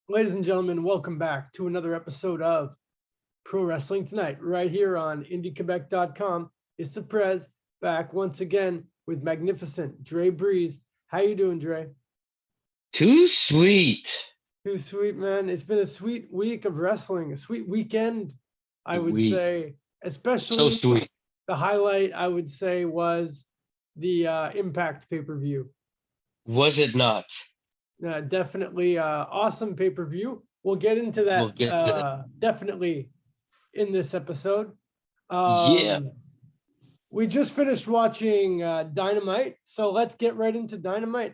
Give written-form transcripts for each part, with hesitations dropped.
Ladies and gentlemen, welcome back to another episode of Pro Wrestling Tonight, right here on indyquebec.com. It's the Prez back once again with magnificent Drey Breeze. How you doing, Drey? Too sweet. Too sweet, man. It's been a sweet week of wrestling, a sweet weekend, I would Sweet. say. So Especially sweet. the highlight, I would say, was the Impact pay-per-view. Was it not? Definitely awesome pay-per-view. We'll get into We'll that get to that. definitely in this episode. Yeah. We just finished watching Dynamite, so let's get right into Dynamite.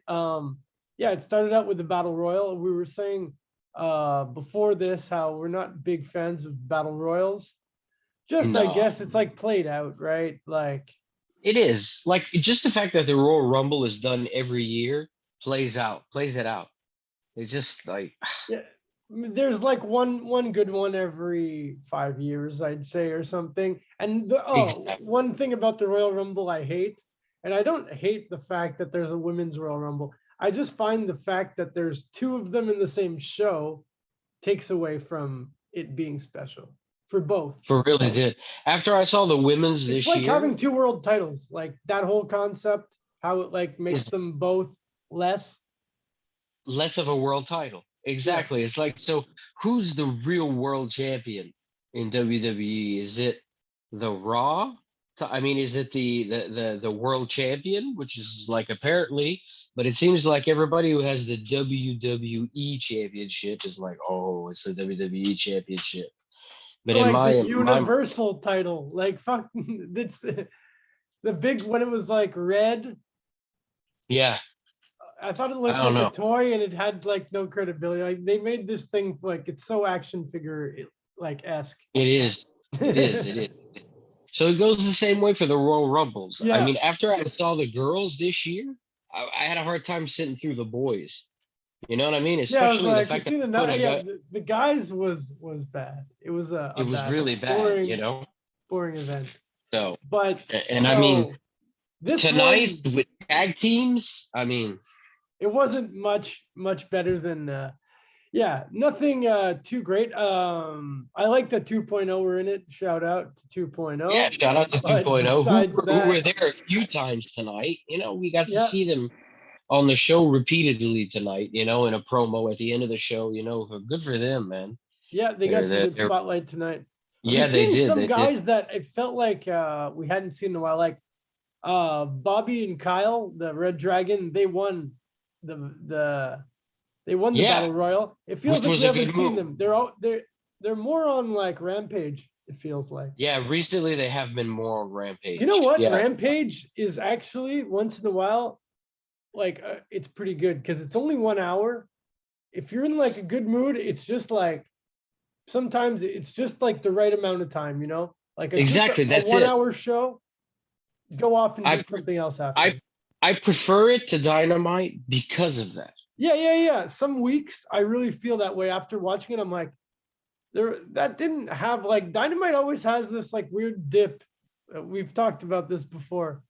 Yeah, it started out with the Battle Royal. We were saying before this how we're not big fans of Battle Royals. Just, I No. guess it's like played out, right? Like, It is. Like just the fact that the Royal Rumble is done every year plays it out. It's just like yeah, there's like one good one every 5 years, I'd say, or something. And exactly. one thing about the Royal Rumble I hate, and I don't hate the fact that there's a women's Royal Rumble. I just find the fact that there's two of them in the same show takes away from it being special for both. For real it did. After I saw the women's It's this like year having two world titles, like that whole concept, how it like makes is them both less. less of a world title. Yeah. Exactly. It's like, so who's the real world champion in WWE? Is it the Raw? I mean, is it the world champion, which is like apparently, but it seems like everybody who has the WWE championship is like, oh, it's the WWE championship. But Or in like the my universal title, like fuck, it's the big when it was like red. yeah, I thought it I looked don't like a know. toy and it had like no credibility. Like they made this thing like it's so action figure like esque. It is. It is. It is. So it goes the same way for the Royal Rumbles. I Yeah, mean, after I saw the girls this year, I had a hard time sitting through the boys. You know what I mean? yeah. I was Especially the like, you fact that see the they put a yeah, guy. the guys was bad. It was a It was bad, really bad, you boring, know. boring event. So, But and I mean, so this tonight one, with tag teams, I mean, it wasn't much better than yeah, nothing too great. I like that 2.0 were in it. Shout out to yeah. 2.0. Shout out to But 2.0 besides who that, were there a few times tonight. You know, we got to yeah, see them on the show repeatedly tonight. You know, in a promo at the end of the show. You know, good for them, man. yeah, they got some good They're spotlight tonight. We yeah, they seen did. some They did. guys that it felt like we hadn't seen in a while, like Bobby and Kyle, the Red Dragon. The they won the Yeah, battle royal. It feels which like was we a good haven't seen move. them. They're more on like Rampage. It feels like. Yeah, recently they have been more on You know Rampage. what? Yeah, Rampage is actually once in a while like it's pretty good because it's only 1 hour. If you're in like a good mood, it's just like sometimes it's just like the right amount of time, like exactly. a That's one it. hour show, go off and I do something else I after. I prefer it to Dynamite because of that. Yeah. Some weeks I really feel that way after watching it. I'm like, there that didn't have like Dynamite always has this like weird dip. We've talked about this before.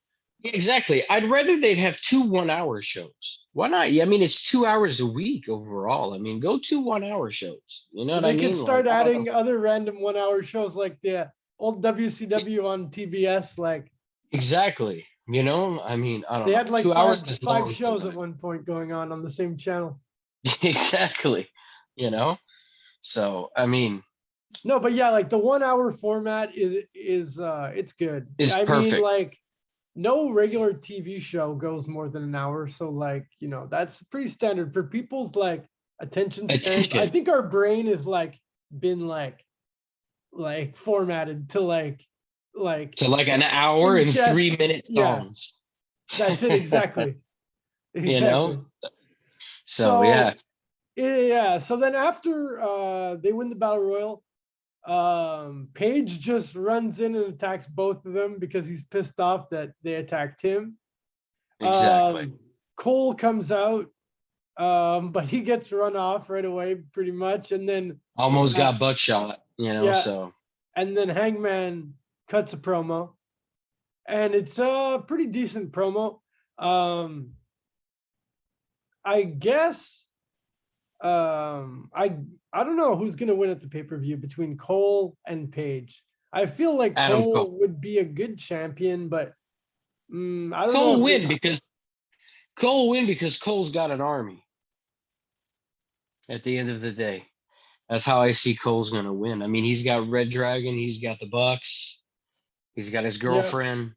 Exactly. I'd rather they'd have two 1 hour shows. Why not? Yeah, I mean, it's 2 hours a week overall. I mean, go two 1 hour shows. You know what I They could mean? Like, start I don't know. adding other random 1 hour shows like the old WCW on TBS. Like Exactly. You know, I mean, I don't they know. had like 2 hours is five long shows at sometimes. one point going on the same channel. Exactly. You know? So, I mean, No, but yeah, like the 1 hour format is it's good. is I mean, perfect. like no regular TV show goes more than an hour, so like that's pretty standard for people's like attention spans. I Attention think our brain is like been like formatted to like to like an hour and ingest. 3 minute Yeah, songs. that's it exactly, You know? exactly. So yeah, So yeah, so then after they win the battle royal, Page just runs in and attacks both of them because he's pissed off that they attacked him. exactly. Cole comes out, but he gets run off right away pretty much, and then Almost uh, got buckshot, yeah, so and then Hangman cuts a promo, and it's a pretty decent promo. Um, I guess I don't know who's gonna win at the pay-per-view between Cole and Page. I feel like Adam Cole. Cole would be a good champion, but I don't know Cole if win because Cole's got an army at the end of the day. That's how I see Cole's gonna win. I mean, he's got Red Dragon, he's got the Bucks, he's got his yeah, girlfriend.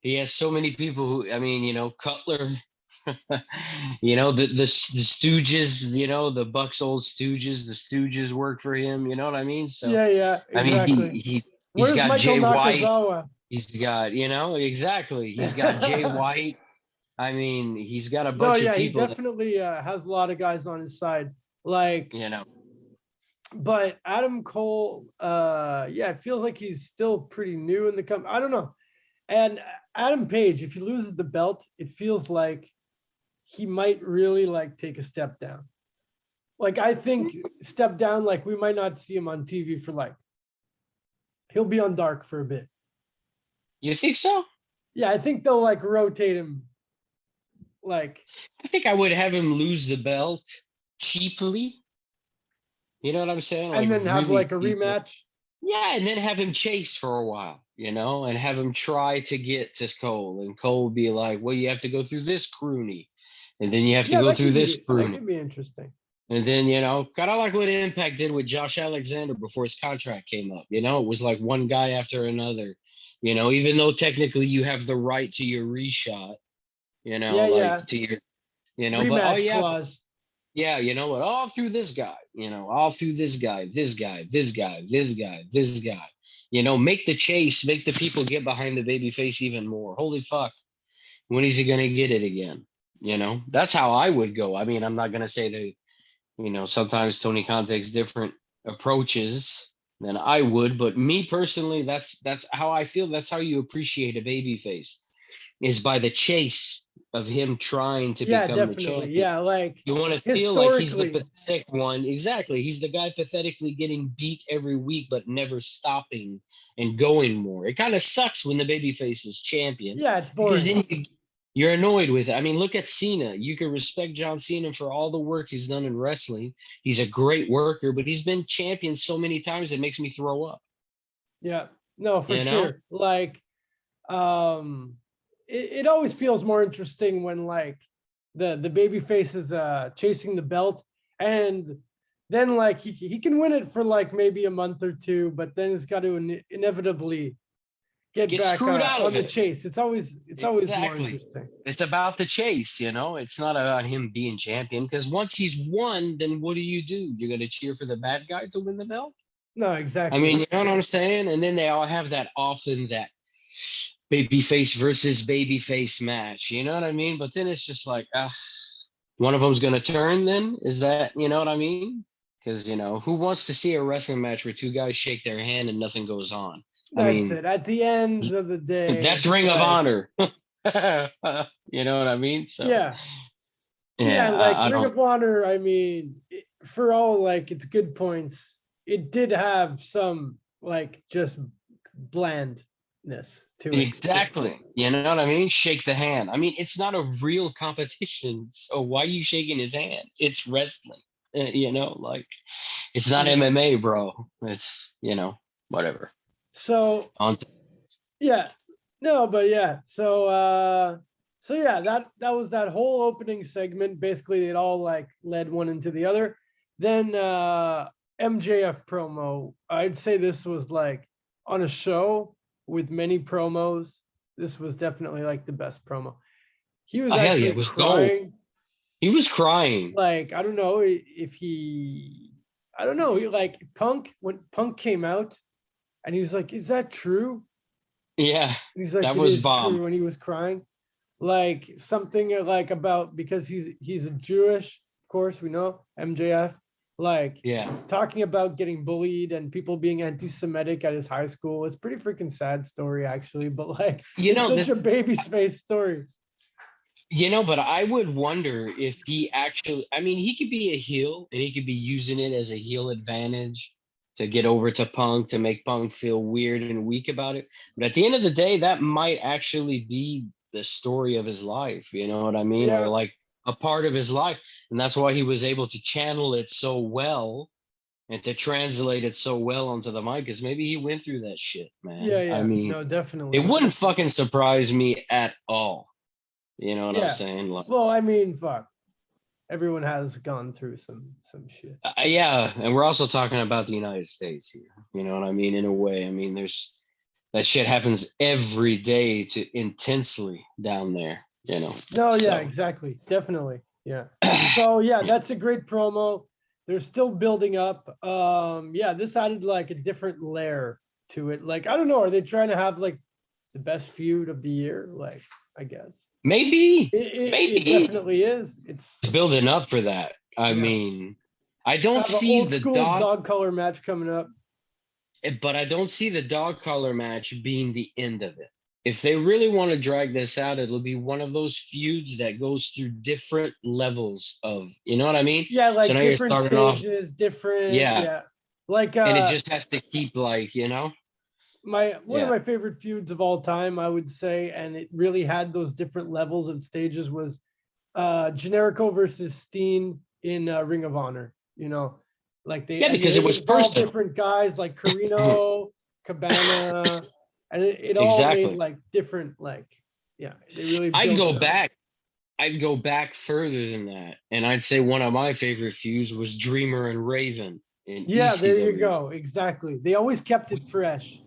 He has so many people who, I mean, Cutler, the Stooges, the Bucks old Stooges, the Stooges work for him. You know what I mean? So yeah, I mean, exactly. he's Where's got Michael Jay White. Nakazawa? He's got, exactly. He's got Jay White. I mean, he's got a No, bunch of yeah, he people that, definitely has a lot of guys on his side. Like, you know, but Adam Cole, yeah, it feels like he's still pretty new in the company. I don't know. And Adam Page, if he loses the belt, it feels like he might really like take a step down. Like I think step down, like we might not see him on TV for like he'll be on dark for a bit. you think so? Yeah, I think they'll like rotate him. Like, I think I would have him lose the belt cheaply. You know what I'm saying? Like and then have really like a cheaply. rematch. Yeah, and then have him chase for a while, and have him try to get to Cole, and Cole be like, "Well, you have to go through this croony, and then you have to Yeah, go through this that croony, could be interesting. and then kind of like what Impact did with Josh Alexander before his contract came up. It was like one guy after another. Even though technically you have the right to your reshot, Yeah, like yeah. to your, but oh Rematch yeah, clause. yeah, you know what? All through this guy, all through this guy, this guy, this guy, this guy, this guy. Make the chase, make the people get behind the baby face even more. Holy fuck. When is he gonna get it again? That's how I would go. I mean, I'm not gonna say that, sometimes Tony Khan takes different approaches than I would, but me personally, that's how I feel. That's how you appreciate a baby face, is by the chase of him trying to Yeah, become the definitely. champion. Yeah, like You want to feel like he's the historically. pathetic one. Exactly. He's the guy pathetically getting beat every week, but never stopping and going more. It kind of sucks when the babyface is champion, Yeah, it's because boring. then you're annoyed with it. I mean, look at Cena. You can respect John Cena for all the work he's done in wrestling. He's a great worker, but he's been champion so many times it makes me throw up. Yeah, no, for You know? sure. Like, it always feels more interesting when like the baby face is chasing the belt, and then like he can win it for like maybe a month or two, but then it's got to inevitably get Get back screwed out on of the it. chase. It's always more Exactly. interesting. It's about the chase. It's not about him being champion, because once he's won, then what do? You're going to cheer for the bad guy to win the belt? No, I mean, exactly. you know what I'm saying? And then they all have that babyface versus babyface match. You know what I mean? But then it's just like, one of them's going to turn then? Is that, you know what I mean? Because, who wants to see a wrestling match where two guys shake their hand and nothing goes on? I That's mean, it. At the end of the day, that's it's Ring of like, Honor. You know what I mean? So, yeah, yeah, yeah, like I Ring don't. of Honor. I mean, for all like its good points, it did have some like just blandness to it. Exactly. You know what I mean? Shake the hand. I mean, it's not a real competition. So why are you shaking his hand? It's wrestling. Like it's not Yeah. MMA, bro. It's, whatever. So On yeah, no, but yeah. So yeah, that was that whole opening segment. Basically, it all like led one into the other. Then MJF promo. I'd say this was like on a show with many promos. This was definitely like the best promo. He was oh, hell yeah, it actually was gold. crying. He was crying. Like I don't know if he, I don't know. He like Punk when Punk came out, and he was like, "Is that true?" Yeah, He's like, that "It was is bomb. true," and he was crying, like something like about because he's a Jewish, of course we know MJF, like Yeah. talking about getting bullied and people being anti-Semitic at his high school. It's pretty freaking sad story actually, but like You it's know such that a baby space story. but I would wonder if he actually, I mean, he could be a heel and he could be using it as a heel advantage to get over to Punk, to make Punk feel weird and weak about it. But at the end of the day, that might actually be the story of his life. You know what I mean? Or Yeah, like a part of his life, and that's why he was able to channel it so well and to translate it so well onto the mic. Because maybe he went through that shit, Yeah, man. I yeah. mean, No, it definitely. wouldn't fucking surprise me at all. You know what I'm Yeah. saying? Like, Well, I mean, fuck. Everyone has gone through some shit. yeah, and we're also talking about the United States here. You know what I mean? In a way, I mean, there's that shit happens every day to intensely down there. You know, No, yeah, so exactly. Definitely. Yeah. So yeah, yeah. that's a great promo. They're still building up. Yeah, this added like a different layer to it. Like, I don't know, are they trying to have like the best feud of the year? Like, I guess. Maybe, It maybe definitely is. It's building up for that. I yeah. mean, I don't Have an see old the school dog color match coming up. but I don't see the dog collar match being the end of it. If they really want to drag this out, it'll be one of those feuds that goes through different levels of, you know what I mean? Yeah, So like now you're different starting off, stages, different, yeah, yeah. Like and it just has to keep like, my one of yeah. my favorite feuds of all time, I would say, and it really had those different levels and stages was Jericho versus Steen in Ring of Honor. You know, like Yeah, because it they was involved personal. different guys like Carino, Cabana, and it all made Exactly. like different like yeah, they really I'd built go it up. back. I'd go back further than that. And I'd say one of my favorite feuds was Dreamer and Raven in Yeah, there you ECW. go. Exactly. They always kept it fresh.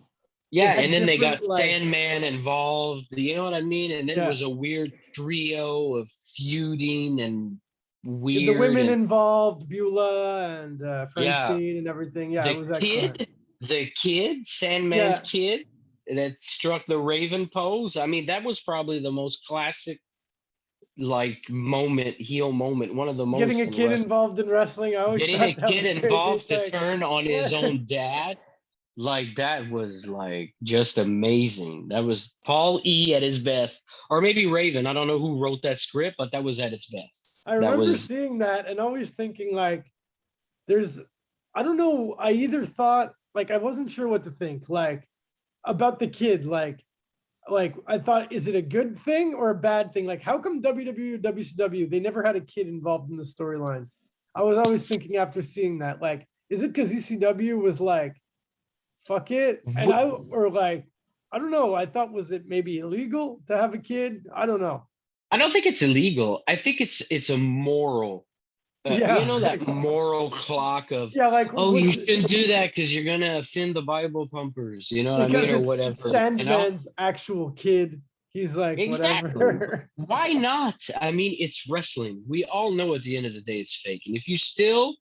They Yeah, and had then they different got like Sandman involved. You know what I mean? And then it yeah, was a weird trio of feuding and the weird women and involved, Beulah and yeah. Francine and everything. Yeah, it The was excellent. kid, Sandman's Yeah, kid that struck the Raven pose. I mean, that was probably the most classic like moment, heel moment, one of the getting most a in kid wrestling. involved in wrestling, I always Getting a thought that kid was crazy. involved to Like, turn on his own dad, like that was like just amazing. That was Paul E at his best, or maybe Raven. I don't know who wrote that script, but that was at its best. I That remember was seeing that and always thinking like, there's, I don't know. I either thought like I wasn't sure what to think like about the kid. Like I thought, is it a good thing or a bad thing? Like, how come WWE or WCW they never had a kid involved in the storylines? I was always thinking after seeing that, like, is it because ECW was like, fuck it, and I or like, I don't know. I thought was it maybe illegal to have a kid? I don't know. I don't think it's illegal. I think it's a moral. You Yeah, know that moral clock of, yeah, like oh, you what's shouldn't do that because you're gonna offend the Bible pumpers. You know what I mean, because or it's whatever. You know Sandman's actual kid. He's like exactly. whatever. Why not? I mean, it's wrestling. We all know at the end of the day it's fake. And if you still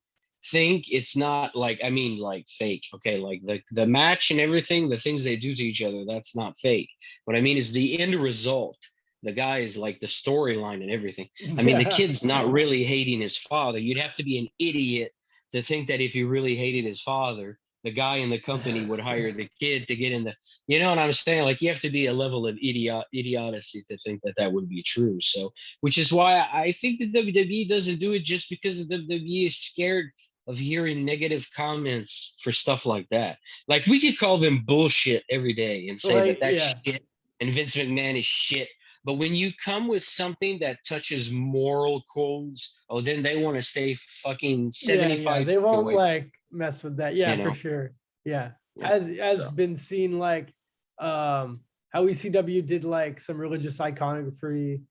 think it's not like, I mean, like fake, okay, like the match and everything, the things they do to each other, that's not fake. What I mean is the end result. The guy is like the storyline and everything. I mean, the Yeah, kid's not really hating his father. You'd have to be an idiot to think that if he really hated his father, the guy in the company would hire the kid to get in the, you know what I'm saying? Like you have to be a level of idiocy to think that that would be true. So, which is why I think the WWE doesn't do it just because the WWE is scared of hearing negative comments for stuff like that. Like we could call them bullshit every day and say that like that's yeah, shit and Vince McMahon is shit. But when you come with something that touches moral codes, oh, then they want to stay fucking yeah. 75 They feet won't away from like mess with that. you, Yeah, you for know? sure. Yeah, Yeah. as So, been seen like how ECW did like some religious oh,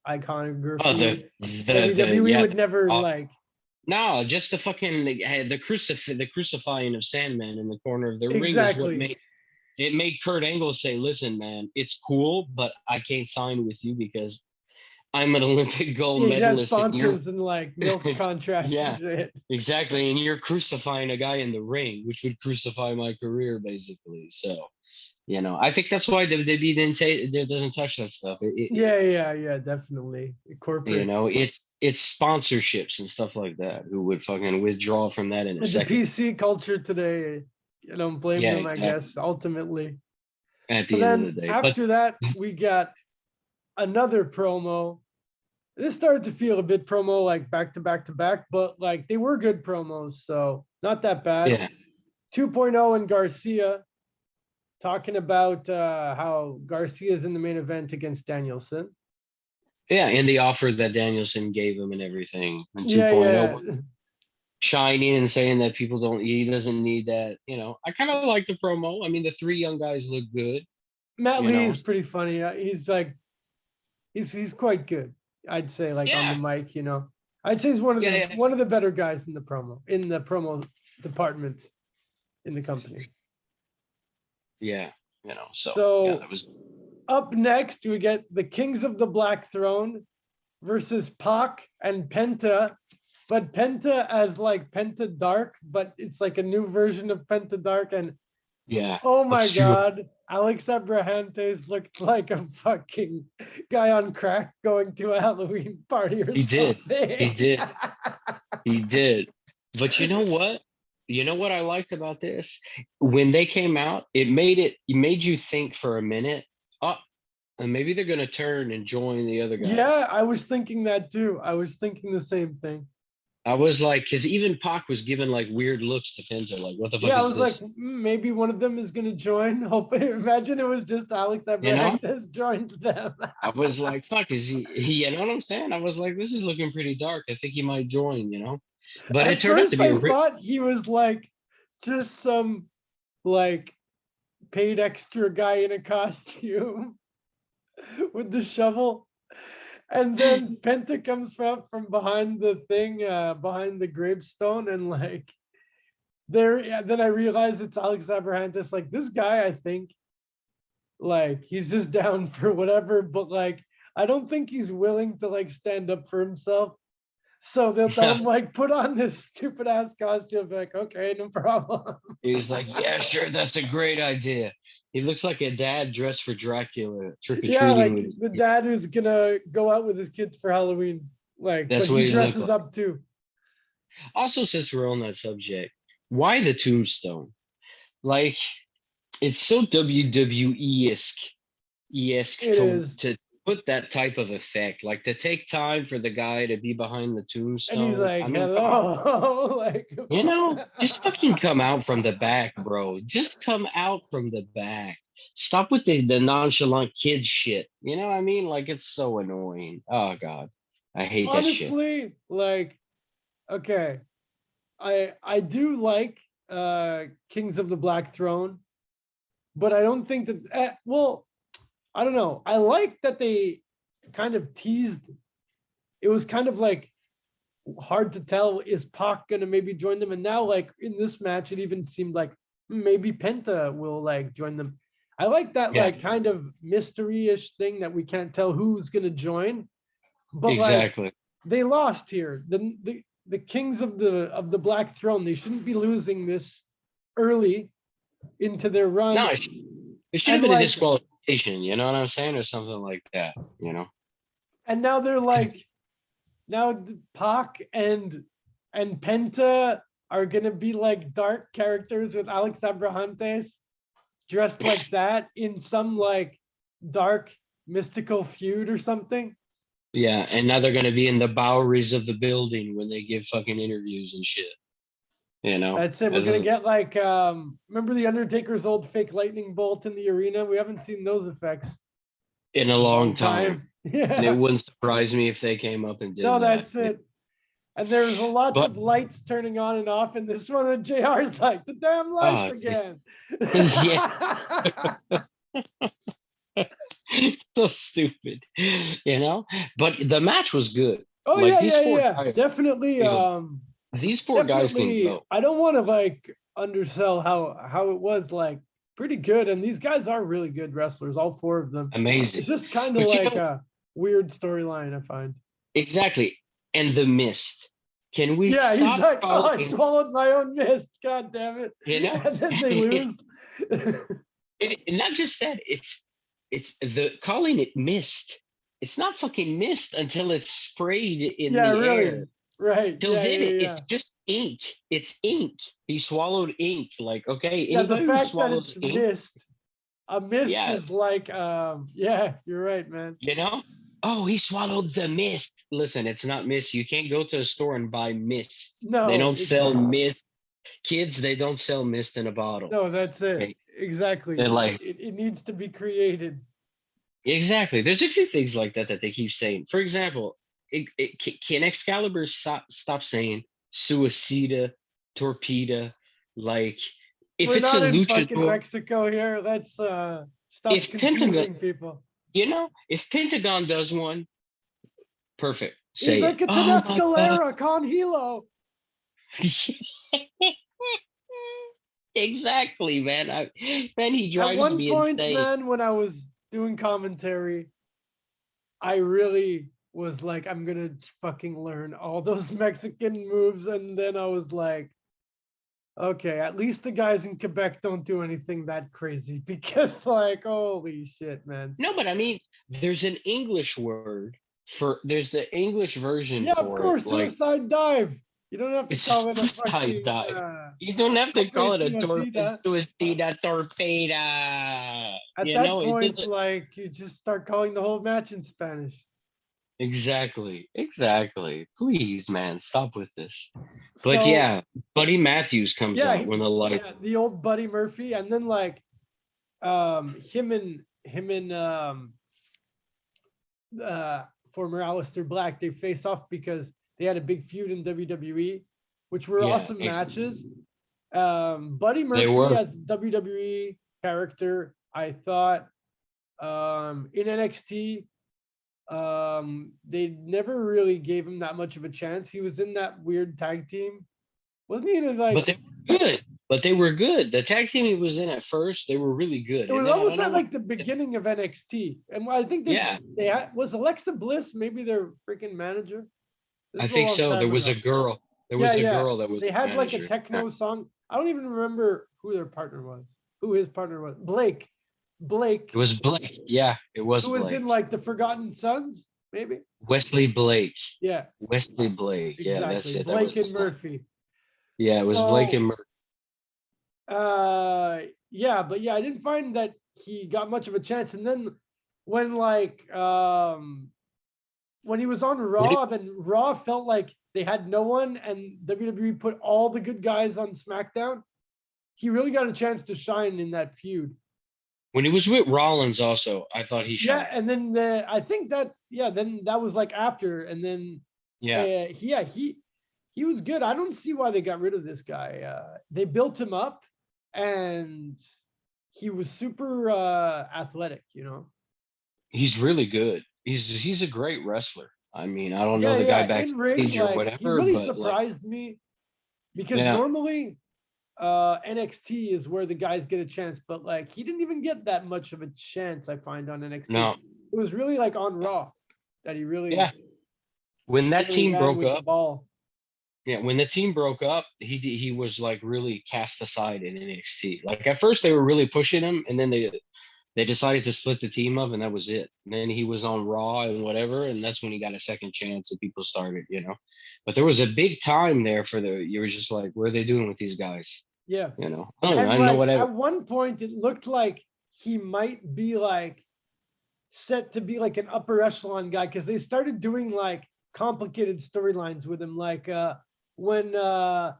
iconography. WWE yeah, would never uh, like. no, just the fucking the crucifying of Sandman in the corner of the ring is what Exactly. made Kurt Angle say, "Listen, man, it's cool, but I can't sign with you because I'm an Olympic gold He has medalist, and you're sponsors and like milk contracts and yeah, shit. exactly, and you're crucifying a guy in the ring, which would crucify my career, basically." So, I think that's why WWE doesn't touch that stuff. Yeah, definitely. Corporate. It's sponsorships and stuff like that who would fucking withdraw from that in a The second. PC culture today, I don't blame Yeah, them, I guess, exactly. ultimately. At So the end of the then day, but after that, we got another promo. This started to feel a bit promo like back to back to back, but like they were good promos, so not that bad. yeah, 2.0 and Garcia talking about how Garcia is in the main event against Danielson. Yeah, and the offer that Danielson gave him and everything, and Yeah, 2.0 yeah. shining and saying that he doesn't need that. I kind of like the promo. I mean, the three young guys look good. Matt You Lee know, is pretty funny. He's like he's quite good. I'd say like on the yeah, mic, I'd say he's one of yeah, the yeah, one of the better guys in the promo department in the company. yeah. So yeah, So that was up next we get the Kings of the Black Throne versus Pac and Penta, but Penta as like Penta Dark, but it's like a new version of Penta Dark. And yeah, oh my obscure. God, Alex Abrahantes looked like a fucking guy on crack going to a Halloween party or He did, he something. did, he did. But you know what? You know what I liked about this? When they came out, it made you think for a minute. Oh, and maybe they're gonna turn and join the other Yeah, guys. I was thinking that too. I was thinking the same thing. I was like, because even Pac was giving like weird looks to Penta, like, what the fuck Yeah, I is was like, this? maybe one of them is gonna join. Hope imagine it was just Alex You know? Abrahantes joined them. I was like, fuck, is he, you know what I'm saying? I was like, this is looking pretty dark. I think he might join. But it At turned out to first be a I thought he was like just some like paid extra guy in a costume with the shovel. And then Penta comes from behind the thing, behind the gravestone, and like there. Yeah, then I realized it's Alex Abrahantes. Like this guy, I think, like he's just down for whatever, but like I don't think he's willing to like stand up for himself. So they'll tell him like put on this stupid ass costume. Be like, okay, no problem. He was like, yeah, sure, that's a great idea. He looks like a dad dressed for Dracula, trick or Yeah, treating like with his the kid. dad who's gonna go out with his kids for Halloween. Like, but That's he what he looked dresses like. up too. Also, since we're on that subject, why the tombstone? Like, it's so WWE esque It to is. put that type of effect, like to take time for the guy to be behind the And he's tombstone. I like, mean, come on. hello. Like Just fucking come out from the back, bro. Just come out from the back. Stop with the nonchalant kid shit. You know what I mean? Like it's so annoying. Oh god. I hate that shit. honestly, like, okay. I do like Kings of the Black Throne, but I don't think that well, I don't know. I like that they kind of teased. It was kind of like hard to tell, is Pac gonna maybe join them? And now like in this match, it even seemed like maybe Penta will like join them. I like that Yeah, like kind of mystery-ish thing that we can't tell who's gonna join, but like exactly. they lost here. The kings of the Black Throne, they shouldn't be losing this early into their No, run. it should have And been a like disqualification, you know what I'm saying? Or something like that. and now they're like now Pac and Penta are gonna be like dark characters with Alex Abrahantes dressed like that in some like dark mystical feud or something. Yeah, and now they're gonna be in the Boweries of the building when they give fucking interviews and shit. That's it. We're This gonna is get like remember the Undertaker's old fake lightning bolt in the arena? We haven't seen those effects in a in a long long time. time. And it Yeah. wouldn't surprise me if they came up and did No, that. that's it. And there's lots But of lights turning on and off in this one. And JR's like, the damn lights uh again. yeah, so stupid, you know. But the match was good. Oh Like yeah, these yeah, four yeah. guys, Definitely, you know, these four guys can definitely. go. I don't want to like undersell how it was like pretty good. And these guys are really good wrestlers, all four of them. It's Amazing. just kind of But like a weird storyline, I find. exactly. And the mist. Can we Yeah, he's stop like, oh, I calling? swallowed my own mist. God damn it. You know, And then they it's lose. not just that. It's the calling it mist. It's not fucking mist until it's sprayed in Yeah, the really. air. Right. Till Yeah, then, yeah, it's yeah. just ink. It's ink. He swallowed ink. Like, okay, Yeah, the anybody who fact that it's swallows ink, mist, a mist yeah, is like, yeah, you're right, man. you know. Oh, he swallowed the mist. Listen, it's not mist. You can't go to a store and buy mist. They No, don't it's sell mist. Kids, they don't sell mist in a bottle. no, that's it. Okay, Exactly. they're like, It needs to be created. Exactly. There's a few things like that that they keep saying. For example, can Excalibur stop saying suicida, torpeda? Like, if We're it's a not in fucking luchador, Mexico here. Let's stop if Pentagon, confusing people. if Pentagon does one, perfect. He's Say it. like, it's an Oh my God. Escalera con Hilo. Exactly, man. Man, he At drives one me point, insane. man, when I was doing commentary, I really was like, I'm gonna fucking learn all those Mexican moves. And then I was like, okay, at least the guys in Quebec don't do anything that crazy because, like, holy shit, man. No, but I mean, there's an English word there's the English version Yeah, of for it. course, Like, suicide dive. You don't have to it's a call it a suicide fucking dive. You don't have to call it a suicida. suicida torpeda. At that It point, doesn't. like, you just start calling the whole match in Spanish. Exactly. Exactly. Please, man, stop with this. But So yeah, Buddy Matthews comes yeah, out when the light. yeah, the old Buddy Murphy, and then like him and uh former Aleister Black, they face off because they had a big feud in WWE, which were Yeah, awesome matches. Buddy they Murphy were. as WWE character, I thought in NXT, they never really gave him that much of a chance. He was in that weird tag team. Wasn't he in But like they were good. But they were good. The tag team he was in at first, they were really good. it And was then I almost don't know at what. like the beginning of NXT. And I think Yeah, they had, was Alexa Bliss maybe their freaking manager? This I is a think long so. There time was a ago. girl. There Yeah, was a yeah. girl that was They the had like a manager. Yeah. techno song. I don't even remember who their partner was. Who his partner was. Blake. It Blake, was Blake. Yeah, it was who was in Blake. like the Forgotten Sons, maybe? Wesley Blake. Yeah, Wesley Blake. Yeah, that's exactly. it. That was Blake and his name. Murphy. Yeah, it was Blake and So Murphy. yeah, but yeah, I didn't find that he got much of a chance. And then when like when he was on Raw, then Raw felt like they had no one, and WWE put all the good guys on SmackDown. He really got a chance to shine in that feud. When he was with Rollins, also, I thought he Yeah, shined. and then I think that yeah, then that was like after, and then Yeah, yeah, he was good. I don't see why they got rid of this guy. They built him up, and he was super athletic, you know. he's really good. He's a great wrestler. I mean, I don't know Yeah, the guy yeah. In ring, backstage or like he whatever, really but like, surprised me because yeah, normally NXT is where the guys get a chance, but like he didn't even get that much of a chance, I find, on NXT. no, It was really like on Raw that he really yeah. When that really team ran broke with the up, ball. yeah, when the team broke up, he was like really cast aside in NXT. Like at first they were really pushing him, and then they decided to split the team up, and that was it. And then he was on Raw and whatever, and that's when he got a second chance, and people started. But there was a big time there for you were just like, what are they doing with these guys? Yeah. I And don't know like whatever. at one point it looked like he might be like set to be like an upper echelon guy because they started doing like complicated storylines with him, like when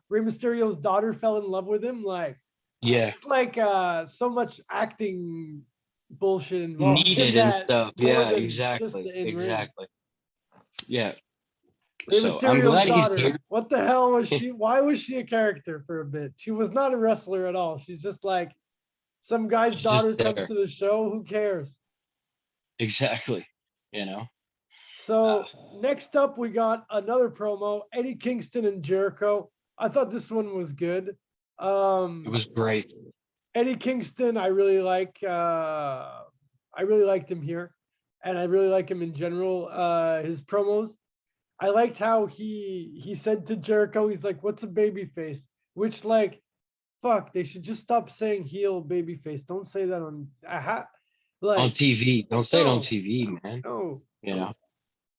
Rey Mysterio's daughter fell in love with him, like Yeah, it's like so much acting bullshit involved in needed and that stuff. more Yeah, than just exactly, the in ring. exactly. Yeah. Rey So I'm Mysterio's glad he's daughter. here. What the hell was she? Why was she a character for a bit? She was not a wrestler at all. She's just like some guy's She's just daughter comes there. to the show. Who cares? Exactly. You know. Uh, So next up, we got another promo: Eddie Kingston and Jericho. I thought this one was good. it was great. Eddie Kingston, I really like. I really liked him here, and I really like him in general. His promos. I liked how he said to Jericho, he's like, "What's a baby face?" Which like, fuck, they should just stop saying heel baby face. Don't say that on. On Like, TV. Don't say it on no, TV, man. no, You no. know.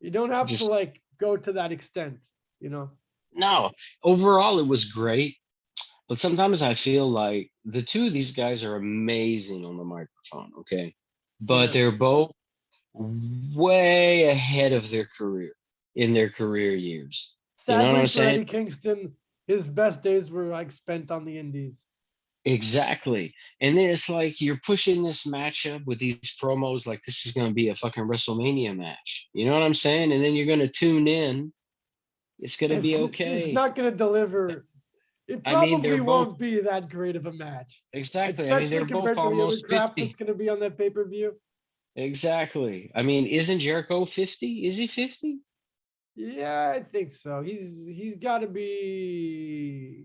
You don't have to Just like go to that extent, you know. no. Overall, it was great. But sometimes I feel like the two of these guys are amazing on the microphone, okay? But Yeah. they're both way ahead of their career in their career years. You know what Sadly I'm for saying? Eddie Kingston, his best days were like spent on the indies. Exactly. And then it's like you're pushing this matchup with these promos like this is going to be a fucking WrestleMania match. You know what I'm saying? And then you're going to tune in. It's going to be It's okay. not going to deliver. It I mean, probably they're both won't be that great of a match, exactly. I mean, especially they're both compared to the other almost crap that's 50. going to be on that pay-per-view. Exactly. I mean, isn't Jericho 50? Is he 50? Yeah, I think so. He's got to be.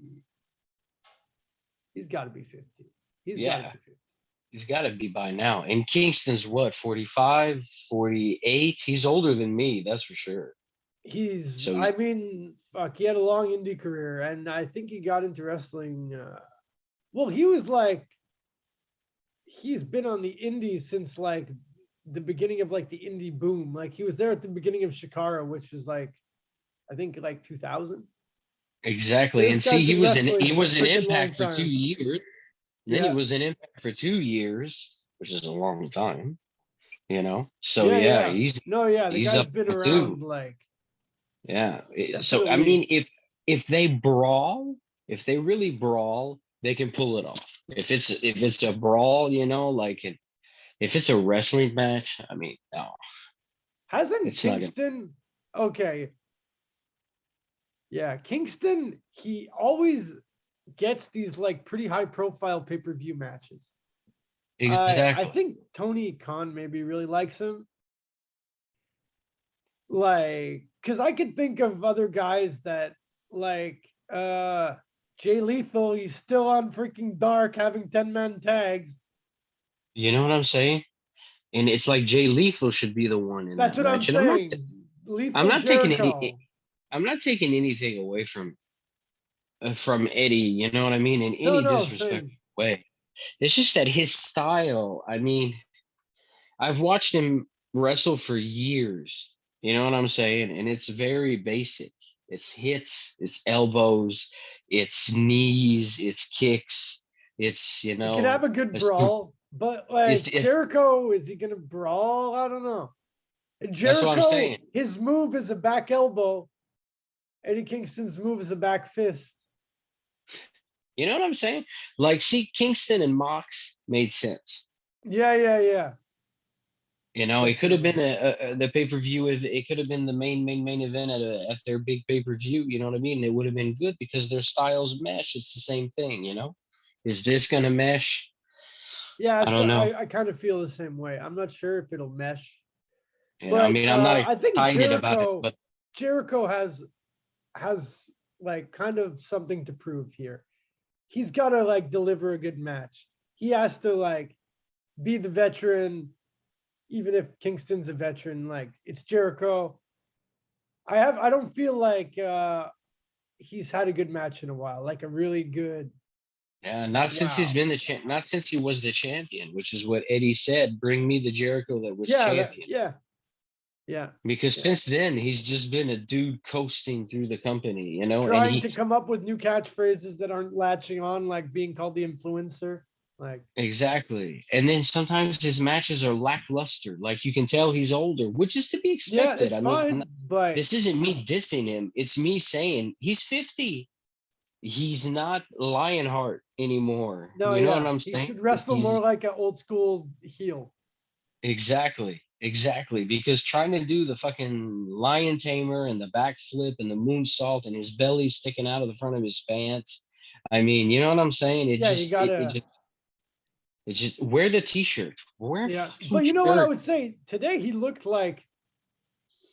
He's got to be 50. He's got to Yeah, be 50. he's got to be by now. And Kingston's what, 45, 48? He's older than me, that's for sure. So I he's mean, fuck, he had a long indie career, and I think he got into wrestling. Well, he was like, he's been on the indies since like the beginning of like the indie boom. Like he was there at the beginning of Shikara, which was like, I think like 2000. So exactly. this And see, guy's been he wrestling a was an freaking long Impact for two time. years. And then he Yeah, was in Impact for 2 years, which is a long time, you know. So yeah, yeah, yeah. No, yeah, the he's guy's up been there too. around like Yeah. So I definitely. mean, if they brawl, if they really brawl, they can pull it off. If it's a brawl, you know, like if it's a wrestling match, I mean, no, Hasn't it's not gonna. Kingston? Okay, yeah, Kingston. He always gets these like pretty high profile pay-per-view matches. I Exactly. think Tony Khan maybe really likes him. Like, cause I could think of other guys that like Jay Lethal, he's still on freaking Dark having 10-man tags. You know what I'm saying? And it's like Jay Lethal should be the one in That's that what I'm match. And saying. I'm Lethal not taking any Jericho. I'm not taking anything away from Eddie, you know what I mean, in No, any no, disrespectful same. way. It's just that his style, I mean, I've watched him wrestle for years. You know what I'm saying? And it's very basic. It's hits, it's elbows, it's knees, it's kicks, it's He could have a good brawl, but like it's Jericho, is he gonna brawl? I don't know. that's what I'm Jericho, saying. his move is a back elbow. Eddie Kingston's move is a back fist. You know what I'm saying? Like, see, Kingston and Mox made sense. Yeah, yeah, yeah. You know, it could have Definitely. been the pay per view. If it could have been the main event at their big pay per view. You know what I mean? It would have been good because their styles mesh. It's the same thing. You know, is this gonna mesh? Yeah, I don't know. I kind of feel the same way. I'm not sure if it'll mesh, You know, I but mean, I'm not I think excited about it, but Jericho has like kind of something to prove here. He's got to like deliver a good match. He has to like be the veteran, even if Kingston's a veteran. Like it's Jericho. I don't feel like he's had a good match in a while, like a really good. yeah, not since he's Wow. been not since he was the champion, which is what Eddie said. Bring me the Jericho that was champion. Yeah, yeah, Because yeah. since then he's just been a dude coasting through the company, you know, and Trying he to come up with new catchphrases that aren't latching on, like being called the influencer. Like, exactly. And then sometimes his matches are lackluster. Like you can tell he's older, which is to be yeah, expected. it's I mean, fine, but this isn't me dissing him. It's me saying he's 50. He's not Lionheart anymore. no, You know what yeah, I'm he saying? should wrestle more He's like an old school heel. exactly. Because trying to do the fucking lion tamer and the backflip and the moonsault and his belly sticking out of the front of his pants. I mean, you know what I'm saying? Yeah, you gotta. It just wear the t-shirt. Wear a Yeah, fucking but you know what I shirt. would say? Today he looked like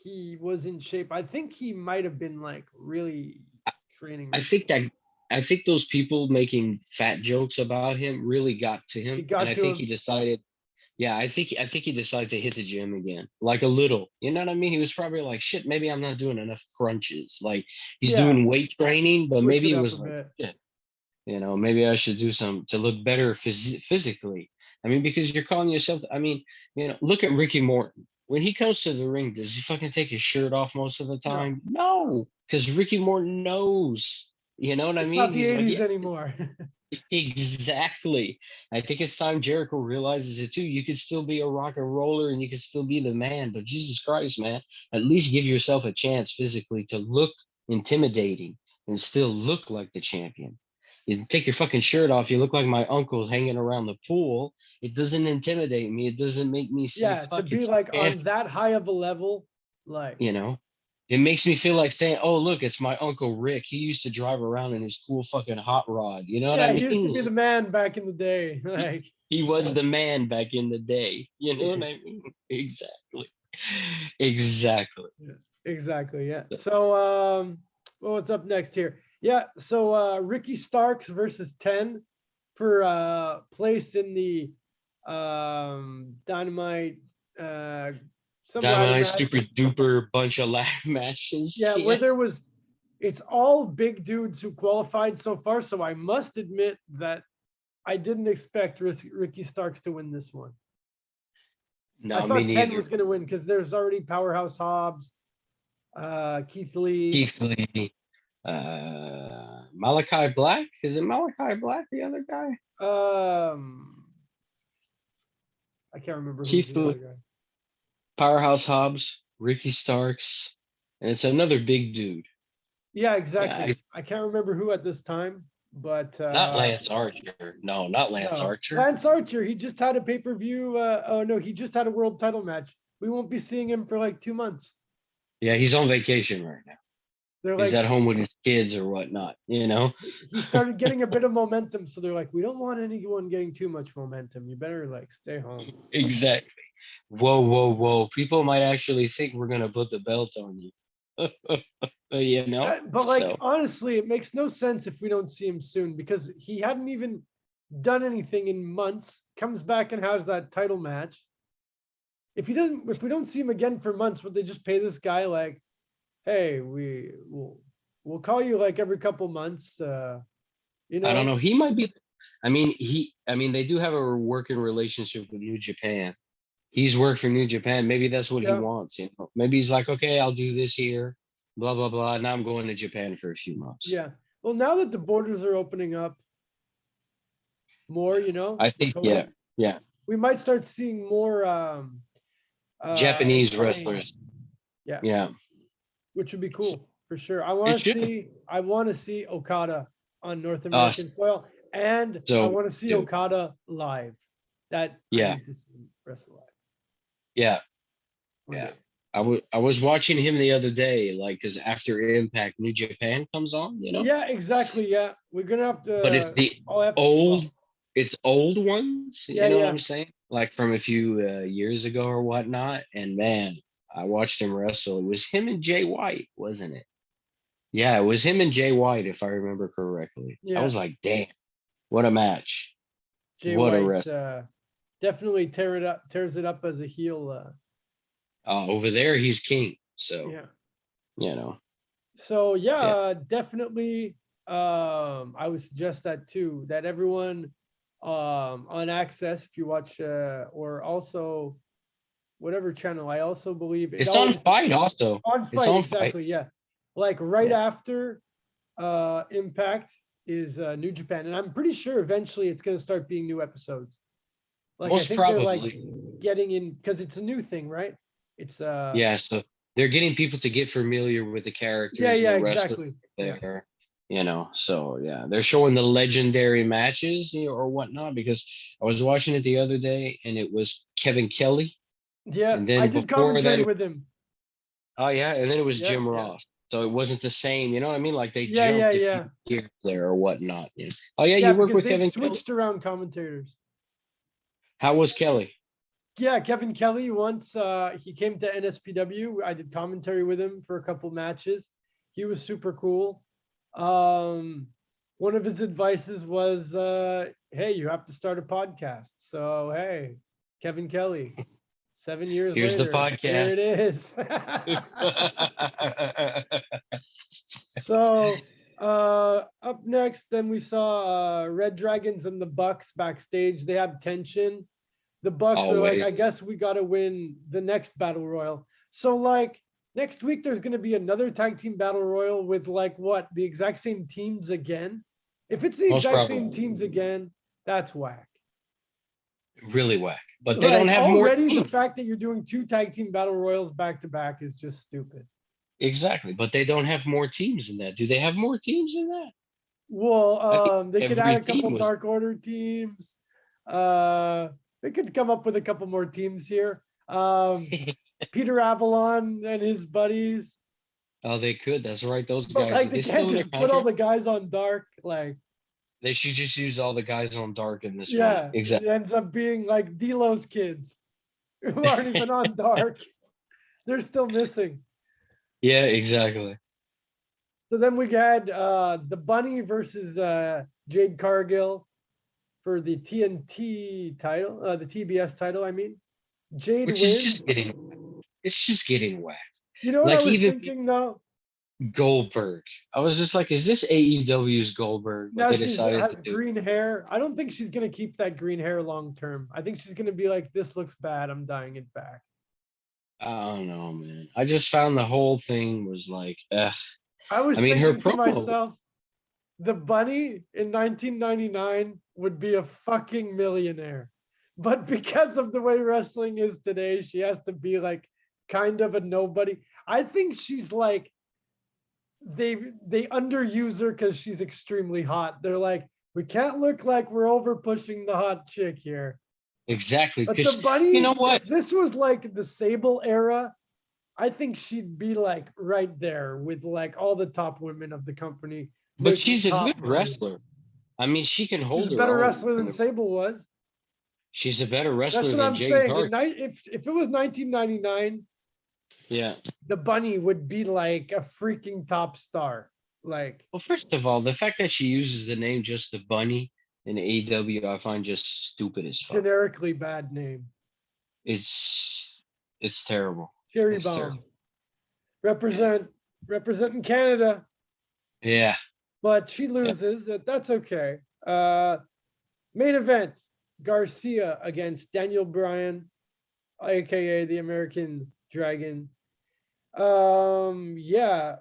he was in shape. I think he might have been like really training I think recently. that I think those people making fat jokes about him really got to It him, and got I to think he him. decided. Yeah, I think he decided to hit the gym again, like a little. You know what I mean? He was probably like, "Shit, maybe I'm not doing enough crunches." Like he's Yeah, doing weight training, but switch maybe it it up a was like, bit. "Shit, maybe I should do some to look better physically." I mean, because you're calling yourself. I mean, look at Ricky Morton. When he comes to the ring, does he fucking take his shirt off most of the No, time? No, because Ricky Morton knows. You know what I it's not mean? the He's like, '80s yeah, anymore. exactly. I think it's time Jericho realizes it too. You could still be a rock and roller and you could still be the man, but Jesus Christ, man, at least give yourself a chance physically to look intimidating and still look like the champion. You take your fucking shirt off. You look like my uncle hanging around the pool. It doesn't intimidate me. It doesn't make me say, Yeah, to fuck, be it's like and on that high of a level, like you know, it makes me feel like saying, oh, look, it's my uncle Rick. He used to drive around in his cool fucking hot rod. You know what I yeah, he used to be mean? the man back in the day. Like He was the man back in the day. You know what I mean? Exactly. Exactly. yeah, exactly, yeah. So well, what's up next here? Yeah, so Ricky Starks versus 10 for place in the Dynamite some ladder Dynamite match. super duper bunch of ladder matches. Yeah, where Yeah. there was it's all big dudes who qualified so far, so I must admit that I didn't expect Ricky Starks to win this one. I No, me thought 10 neither. was going to win because there's already Powerhouse Hobbs, Keith Lee. Keith Lee, Malachi Black. Is it Malachi Black, the other guy? I can't remember who's Keith the other Lee, guy. Powerhouse Hobbs, Ricky Starks, and it's another big dude. Yeah, Yeah, exactly. I can't remember who at this time, but not Lance Archer. No, not Lance no, Archer. Lance Archer. He just had a pay-per-view. Oh no, he just had a world title match. We won't be seeing him for like 2 months. Yeah, he's on vacation right now. They're He's like, at home with his kids or whatnot, you know? he started getting a bit of momentum, so they're like, we don't want anyone getting too much momentum. You better like stay home. Exactly. Whoa, whoa, whoa. People might actually think we're gonna put the belt on you. You know? But like So honestly, it makes no sense if we don't see him soon because he hadn't even done anything in months. Comes back and has that title match. If we don't see him again for months, would they just pay this guy like, hey, we'll call you like every couple months, you I don't know? know. He might be I mean they do have a working relationship with New Japan. He's worked for New Japan. Maybe that's what he Yeah, wants, you know. Maybe he's like, okay, I'll do this here, blah, blah, blah. Now I'm going to Japan for a few months. yeah. Well, now that the borders are opening up more, I with think, yeah, COVID, yeah. we might start seeing more Japanese exchange. wrestlers. Yeah, Yeah. which would be So cool for sure. it should. I want to see Okada on North Uh American soil, and I so want to see dude, Okada live. That I yeah, need to see wrestle live yeah, one yeah. day. I was watching him the other day, like, because after Impact, New Japan comes on, you know. Yeah, exactly. Yeah, we're gonna have But it's to. the I'll have to. old, Well, it's old ones, yeah, you know what yeah, I'm saying? Like from a few years ago or whatnot. And man, I watched him wrestle. It was him and Jay White, wasn't it? Yeah, it was him and Jay White, if I remember correctly. I yeah. was like, damn, what a match. Jay What a White wrestle. definitely tears it up as a heel. Over there, he's king. So, Yeah. you know, So yeah, yeah. definitely. I would suggest that too. That everyone on Access, if you watch, or also whatever channel. I also believe it It's on always Fight also. on It's Fight, on Fight. exactly. Yeah, like right Yeah. after Impact is New Japan, and I'm pretty sure eventually it's gonna start being new episodes. Like I Most think they're like probably. getting in because it's a new thing, right? It's Yeah. So they're getting people to get familiar with the yeah, characters and yeah, the wrestlers exactly. Yeah. there. You know, so yeah, they're showing the legendary matches, you know, or whatnot. Because I was watching it the other day, and it was Kevin Kelly, Yeah, and I then did before that, commentary with him. oh yeah, and then it was Yeah, Jim yeah. Ross. So it wasn't the same, you know what I mean? Like they Yeah, yeah, jumped a few yeah. years there or whatnot. You know? Oh yeah, Yeah, you work because with they've Kevin Kelly. switched around commentators. How was Kelly? Yeah, Kevin Kelly once he came to NSPW. I did commentary with him for a couple matches. He was super cool. Um one of his advices was hey, you have to start a podcast. So hey, Kevin Kelly, 7 years Here's the later, here podcast. it is. So up next, then we saw Red Dragons and the Bucks backstage. They have tension. The Bucks are like, Always. I guess we got to win the next battle royal. So like next week, there's going to be another tag team battle royal with like what, the exact same teams again. If it's the Most exact same probably. teams again, that's whack. Really whack. But they don't Like have more already the teams. fact that you're doing two tag team battle royals back to back is just stupid. Exactly. But they don't have more teams than that. Do they have more teams than that? Well, I think they could add every a couple team was. Dark Order teams. They could come up with a couple more teams here. Peter Avalon and his buddies. Oh, they could. That's right. Those But guys, like are they they can't still in their just put all contract? the guys on Dark. Like, They should just use all the guys on dark in this one. yeah, Exactly. it ends up being like Delo's kids who aren't even on Dark. They're still missing. Yeah, exactly. So then we had the Bunny versus Jade Cargill for the TNT title, the TBS title, I mean. Jade Which is wins. just getting, it's just getting whacked. You know what I Like was even thinking though? Goldberg. I was just like, is this AEW's Goldberg? But Now they she's decided to has do. green hair. I don't think she's gonna keep that green hair long term. I think she's gonna be like, this looks bad. I'm dyeing it back. I don't know, man. I just found the whole thing was like, ugh. I was I mean, her thinking to promo. myself, the bunny in 1999 would be a fucking millionaire. But because of the way wrestling is today, she has to be like kind of a nobody. I think she's like they underuse her because she's extremely hot. They're like, we can't look like we're over pushing the hot chick here. Exactly. But the Because you know bunny, what? if this was like the Sable era, I think she'd be like right there with like all the top women of the company But making she's a top good money. wrestler. I mean, she can She's a hold her better own. wrestler than Sable was. She's a better That's wrestler what than I'm Jade saying. Cargill. If it was 1999, Yeah. the bunny would be like a freaking top star. Like Well, first of all, the fact that she uses the name just the bunny in AEW, I find just stupid as fuck. generically bad name. It's it's terrible. Cherry It's bomb. terrible. Representing Canada, Yeah. but she Yeah. loses. That's okay. Main event: Garcia against Daniel Bryan, aka the American Dragon. Yeah.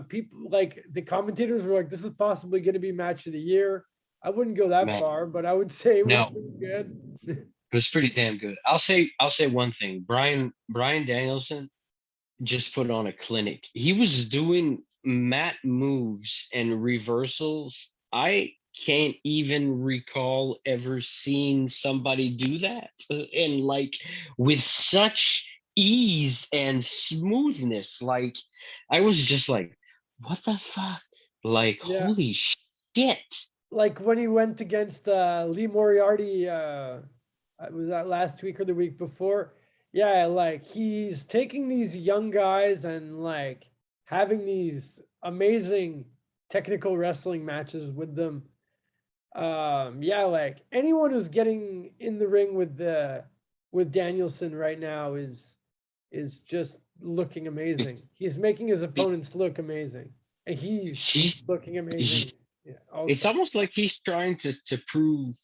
People like the commentators were like, this is possibly going to be match of the year. I wouldn't go that Man. far, but I would say it was No, pretty good. it was pretty damn good. I'll say one thing. Brian Danielson just put on a clinic. He was doing mat moves and reversals. I can't even recall ever seeing somebody do that. And like with such ease and smoothness. Like I was just like, what the fuck? Like, Yeah. holy shit. Like when he went against Lee Moriarty, was that last week or the week before? Yeah, like he's taking these young guys and like having these amazing technical wrestling matches with them. Yeah, like anyone who's getting in the ring with Danielson right now is just looking amazing. He's making his opponents look amazing, and he's He's looking amazing. he, Yeah, it's also. almost like he's trying to prove,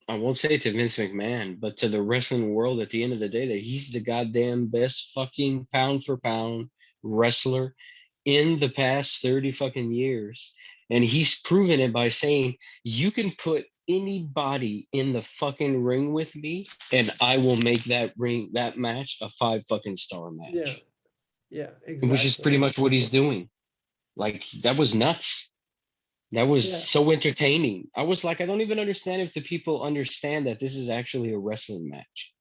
I won't say to Vince McMahon, but to the wrestling world at the end of the day that he's the goddamn best fucking pound for pound wrestler in the past 30 fucking years. And he's proven it by saying, you can put anybody in the fucking ring with me, and I will make that match a 5 fucking star Yeah, match. yeah, Which is exactly. pretty much what he's doing. Like that was nuts. That was Yeah, so entertaining. I was like, I don't even understand if the people understand that this is actually a wrestling match.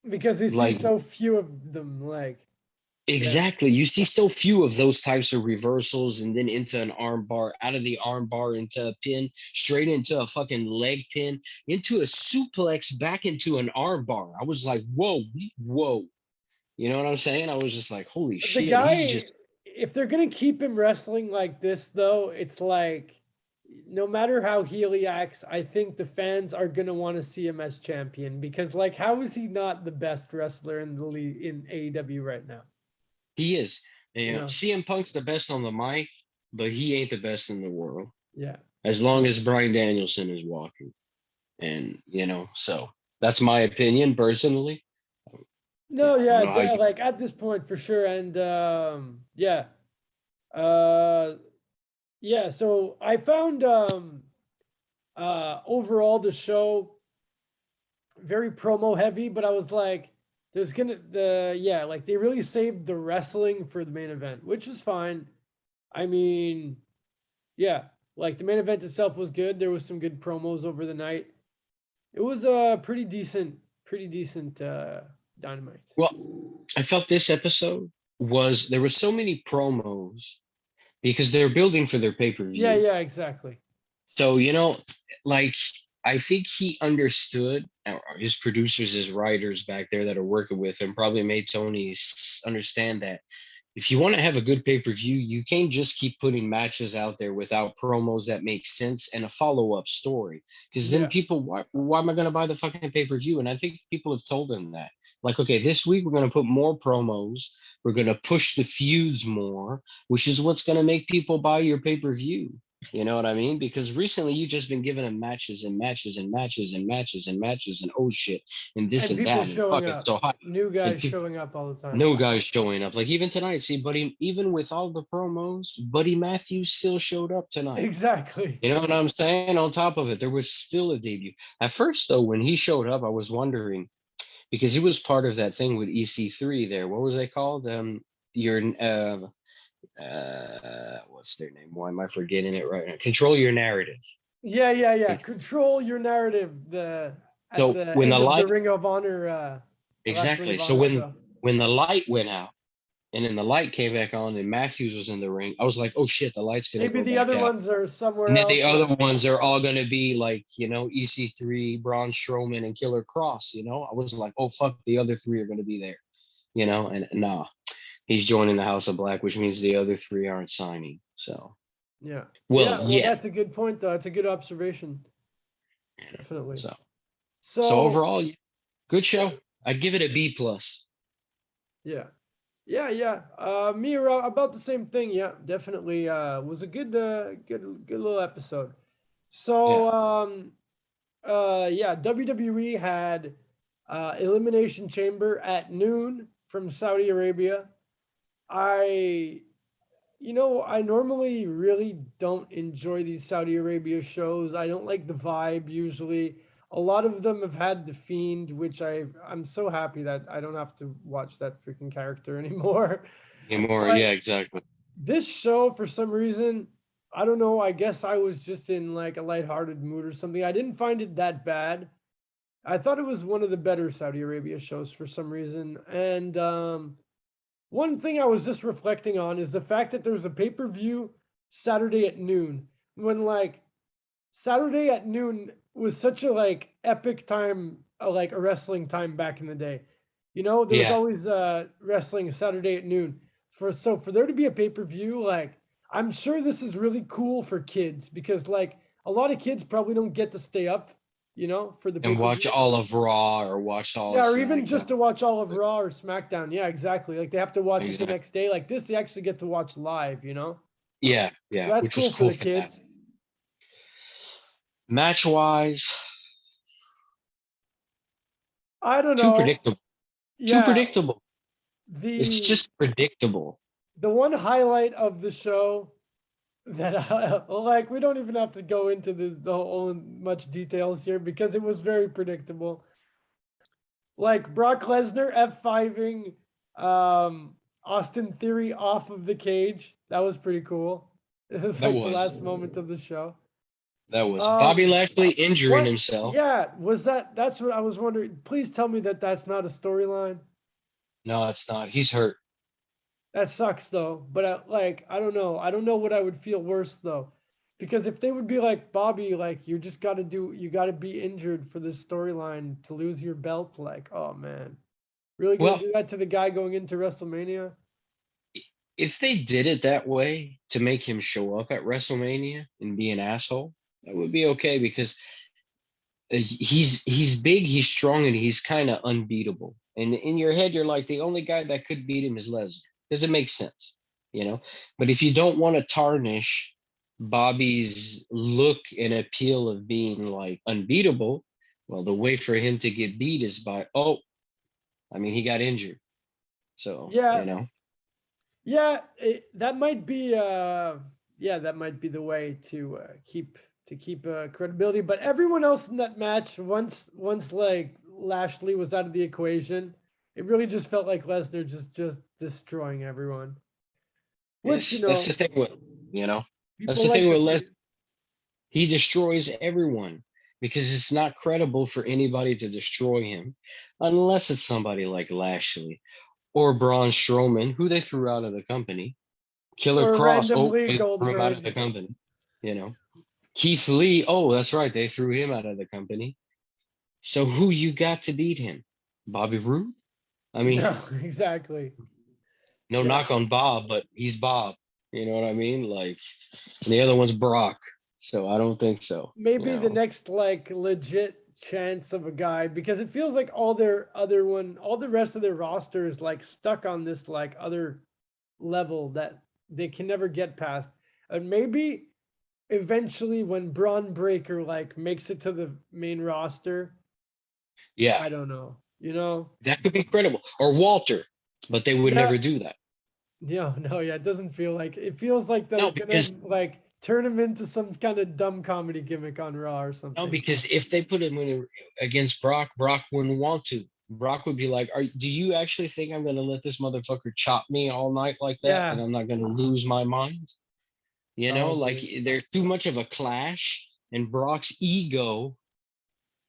because you see Like, so few of them. Like, yeah, exactly. You see so few of those types of reversals and then into an arm bar, out of the arm bar into a pin, straight into a fucking leg pin, into a suplex, back into an arm bar. I was like, whoa, whoa. You know what I'm saying? I was just like, holy the shit. He's guy. just, If they're gonna keep him wrestling like this, though, it's like no matter how heel he acts, I think the fans are gonna want to see him as champion because, like, how is he not the best wrestler in the league in AEW right now? he is. You You know, know? CM Punk's the best on the mic, but he ain't the best in the world. Yeah. As long as Brian Danielson is walking. And, so that's my opinion personally. No, I don't yeah, know how you. like at this point for sure, and yeah, uh, yeah. So I found overall the show very promo heavy, but I was like, there's gonna the yeah, like they really saved the wrestling for the main event, which is fine. I mean, yeah. Like the main event itself was good. There was some good promos over the night. It was a pretty decent Dynamite. Well, I felt this episode was there were so many promos because they're building for their pay per Yeah, view. yeah, exactly. So, like I think he understood, or his producers, his writers back there that are working with him probably made Tony understand that if you want to have a good pay-per-view, you can't just keep putting matches out there without promos that make sense and a follow-up story. Because then Yeah. people, why am I going to buy the fucking pay-per-view? And I think people have told him that. Like, okay, this week we're going to put more promos. We're going to push the feuds more, which is what's going to make people buy your pay-per-view. You know what I mean? Because recently you just been giving them matches and matches and matches and matches and matches and oh shit and this And and people that and showing fuck it's up. so hot New and guys people, showing up all the time. no guys showing up. Like even tonight, see, Buddy, even with all the promos, Buddy Matthews still showed up tonight. Exactly. You know what I'm saying? On top of it, there was still a debut. At first, though, when he showed up, I was wondering because he was part of that thing with EC3 there. What was they called? Your what's their name? Why am I forgetting it right now? Control Your Narrative. Yeah, yeah, yeah. Con- Control your narrative. At So the when the end of the light Ring of Honor, the last Ring exactly. of So Honor show. when the light went out. And then the light came back on, and Matthews was in the ring. I was like, "Oh shit, the light's gonna Maybe go the back other out." ones are somewhere And then the else. other Yeah. ones are all gonna be like, EC3, Braun Strowman, and Killer Cross. I was like, "Oh fuck, the other three are gonna be there." And nah, he's joining the House of Black, which means the other three aren't signing. So, Yeah. well, Yeah. Well, yeah. that's a good point, though. That's a good observation. Definitely. So So, overall, yeah, good show. I'd give it a B plus. yeah. Yeah, yeah. Me around about the same thing. Yeah, definitely. Was a good little episode. Yeah, So, yeah, WWE had Elimination Chamber at noon from Saudi Arabia. I, I normally really don't enjoy these Saudi Arabia shows. I don't like the vibe usually. A lot of them have had The Fiend, which I'm so happy that I don't have to watch that freaking character anymore. more. But Yeah, exactly. this show, for some reason, I don't know. I guess I was just in like a lighthearted mood or something. I didn't find it that bad. I thought it was one of the better Saudi Arabia shows for some reason. And one thing I was just reflecting on is the fact that there was a pay per view Saturday at noon. When like Saturday at noon was such a like epic time, like a wrestling time back in the day. There was Yeah, always wrestling Saturday at noon. For there to be a pay per view, like I'm sure this is really cool for kids because like a lot of kids probably don't get to stay up, for the pay and per watch view. all of Raw or watch all of Yeah, or even just SmackDown. to watch all of Raw or SmackDown. Yeah, exactly. Like they have to watch it the Exactly. next day. Like this, they actually get to watch live. Yeah, So yeah, that's which was cool for cool the for that. kids. Match wise, I don't too know. predictable. Too Yeah, predictable. It's the just predictable. the one highlight of the show that like we don't even have to go into the whole much details here because it was very predictable. Like Brock Lesnar F5ing Austin Theory off of the cage. That was pretty cool. It was That like the was. last moment of the show. That was Bobby Um, Lashley injuring what? himself. Yeah, was that? That's what I was wondering. Please tell me that that's not a storyline. No, it's not. He's hurt. That sucks though. But I don't know. I don't know what I would feel worse though, because if they would be like Bobby, like you got to be injured for this storyline to lose your belt. Like, oh man, really gonna Well, do that to the guy going into WrestleMania? if they did it that way to make him show up at WrestleMania and be an asshole, that would be okay because he's big, he's strong, and he's kind of unbeatable. And in your head, you're like the only guy that could beat him is Lesnar. Does it make sense? You know. But if you don't want to tarnish Bobby's look and appeal of being like unbeatable, well, the way for him to get beat is by he got injured. So Yeah, yeah. That might be yeah, that might be the way to keep credibility. But everyone else in that match, once like Lashley was out of the equation, it really just felt like Lesnar just destroying everyone. Which that's the thing with you know that's people the thing like to with see. He destroys everyone because it's not credible for anybody to destroy him unless it's somebody like Lashley or Braun Strowman, who they threw out of the company. Killer Or Cross, oh, randomly they threw him out of the Goldberg. company. You know, Keith Lee, oh, that's right, they threw him out of the company. So who you got to beat him? Bobby Roode? I mean, No, exactly. no Yeah. knock on Bob, but he's Bob. You know what I mean? Like, and the other one's Brock. So I don't think so. You Maybe the know, next like legit chance of a guy, because it feels like all the rest of their roster is like stuck on this like other level that they can never get past. And maybe eventually when Braun Breaker like makes it to the main roster, yeah, I don't know, you know? that could be credible. Or Walter, but they would Yeah, never do that. yeah, no, yeah, it doesn't feel like it feels like they're No, gonna because like turn him into some kind of dumb comedy gimmick on Raw or no, something. because if they put him in against Brock, Brock wouldn't want to. Brock would be like, do you actually think I'm gonna let this motherfucker chop me all night like that and Yeah, I'm not gonna lose my mind? You know, like probably. they're too much of a clash, and Brock's ego,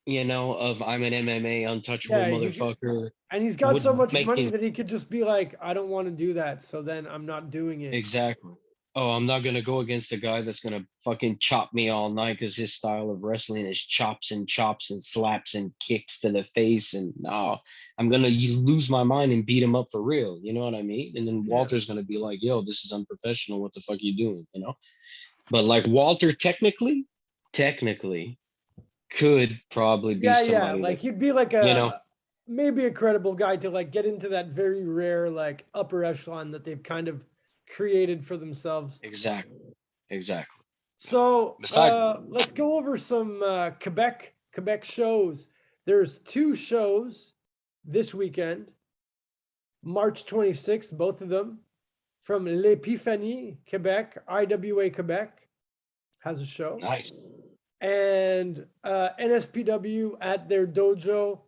of I'm an MMA untouchable Yeah, motherfucker and he's got so would much make money him that he could just be like, I don't want to do that, so then I'm not doing it. exactly. Oh, I'm not gonna go against a guy that's gonna fucking chop me all night because his style of wrestling is chops and slaps and kicks to the face. And no, I'm gonna lose my mind and beat him up for real. You know what I mean? And then Yeah. Walter's gonna be like, "Yo, this is unprofessional. What the fuck are you doing?" You know? But like Walter, technically, could probably be Yeah, yeah. somebody that Like he'd be like you know maybe a credible guy to like get into that very rare like upper echelon that they've kind of created for themselves. exactly. So Besides, let's go over some Quebec shows. There's two shows this weekend, March 26th, both of them, from L'Epiphanie, Quebec, IWA Quebec has a show. nice. And NSPW at their dojo,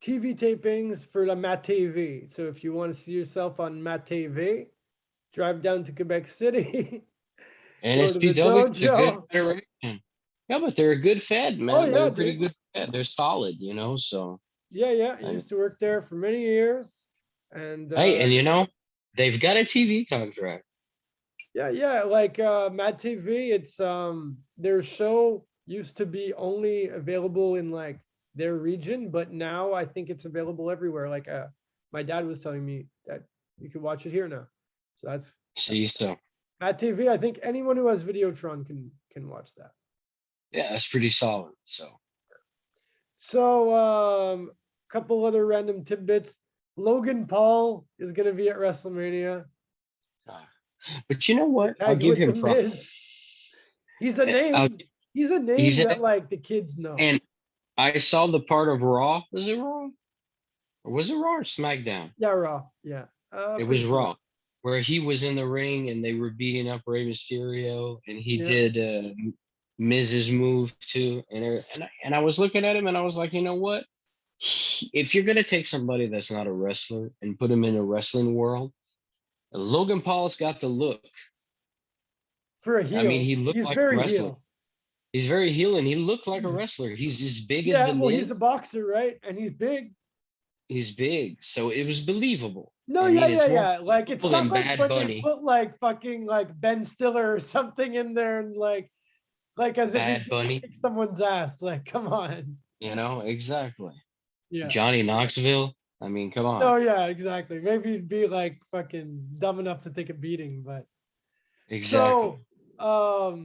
TV tapings for La Mat TV. So if you want to see yourself on Mat TV, drive down to Quebec City, go to the NSPW is a good dojo. federation. Yeah, but they're a good Fed, Oh man. They're yeah, a pretty dude. good Fed. They're solid, so Yeah, yeah. I and used to work there for many years. And hey, and they've got a TV contract. yeah, yeah, like Mat TV, it's their show used to be only available in like their region, but now I think it's available everywhere. Like my dad was telling me that you can watch it here now. So that's See, so Mat TV. I think anyone who has Videotron can watch that. yeah, that's pretty solid. So So couple other random tidbits. Logan Paul is gonna be at WrestleMania. uh, but you know what? I'll Tagged give with the him props. Miz. He's a I'll, name. He's a he's name in that it, like the kids know. and I saw the part of Raw. Was it Raw? Or was it Raw or SmackDown? Yeah, Raw. Yeah. It Pretty was sure Raw, Raw. where he was in the ring and they were beating up Rey Mysterio, and he Yeah. did Miz's move too. And I was looking at him and I was like, you know what? If you're gonna take somebody that's not a wrestler and put him in a wrestling world, Logan Paul's got the look. For a I mean, heel. he looked He's like a very wrestler. heel. He's very heel and he looked like a wrestler. He's as big as Yeah, the well, he's Miz. a boxer, right? And he's big. He's big, so it was believable. No, I yeah, mean, yeah, it's more yeah. Like it's believable not than like Bad when they Bunny. put like fucking like Ben Stiller or something in there and like as if he's Bad gonna Bunny, kick someone's ass. Like, come on. exactly. Yeah. Johnny Knoxville. I mean, come on. No, yeah, exactly. Maybe he'd be like fucking dumb enough to take a beating, but Exactly. so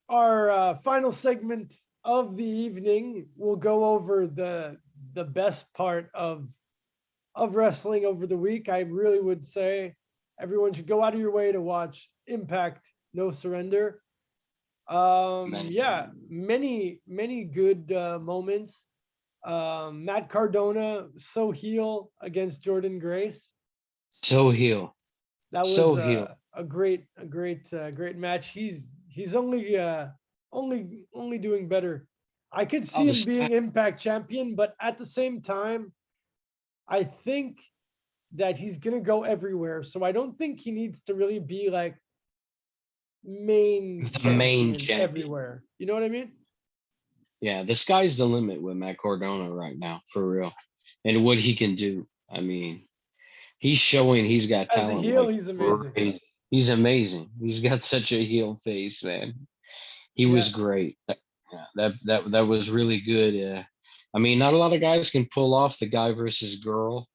our final segment of the evening will go over the best part of wrestling over the week. I really would say everyone should go out of your way to watch Impact No Surrender. Man, Yeah, many good moments. Matt Cardona so heel against Jordan Grace. so heel. That was So heel. a great match. He's only doing better. I could Oh, see him this being Impact champion, but at the same time, I think that he's gonna go everywhere. So I don't think he needs to really be like main The main champion champion. everywhere. You know what I mean? Yeah, the sky's the limit with Matt Cardona right now, for real. And what he can do. I mean, he's showing he's got As a talent heel, like he's amazing. crazy. He's amazing. He's got such a heel face, man. He Yeah. was great. Yeah, that was really good. I mean, not a lot of guys can pull off the guy versus girl.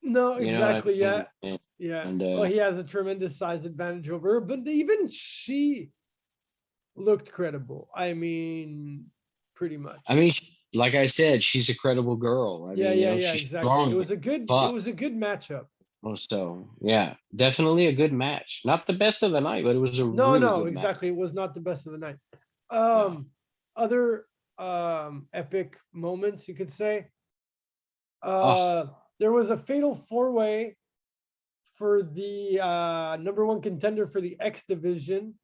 No, You know what I exactly. mean? Yeah. Yeah. And Well, he has a tremendous size advantage over her, but even she looked credible. I mean, pretty much. I mean, like I said, she's a credible girl. I Yeah, mean, yeah, yeah, she's exactly. strong. It But was a good matchup. so yeah, definitely a good match. Not the best of the night, but it was a No, really no, good match. exactly. It was not the best of the night. No. Other epic moments you could say. Oh, There was a fatal four-way for the number one contender for the X division.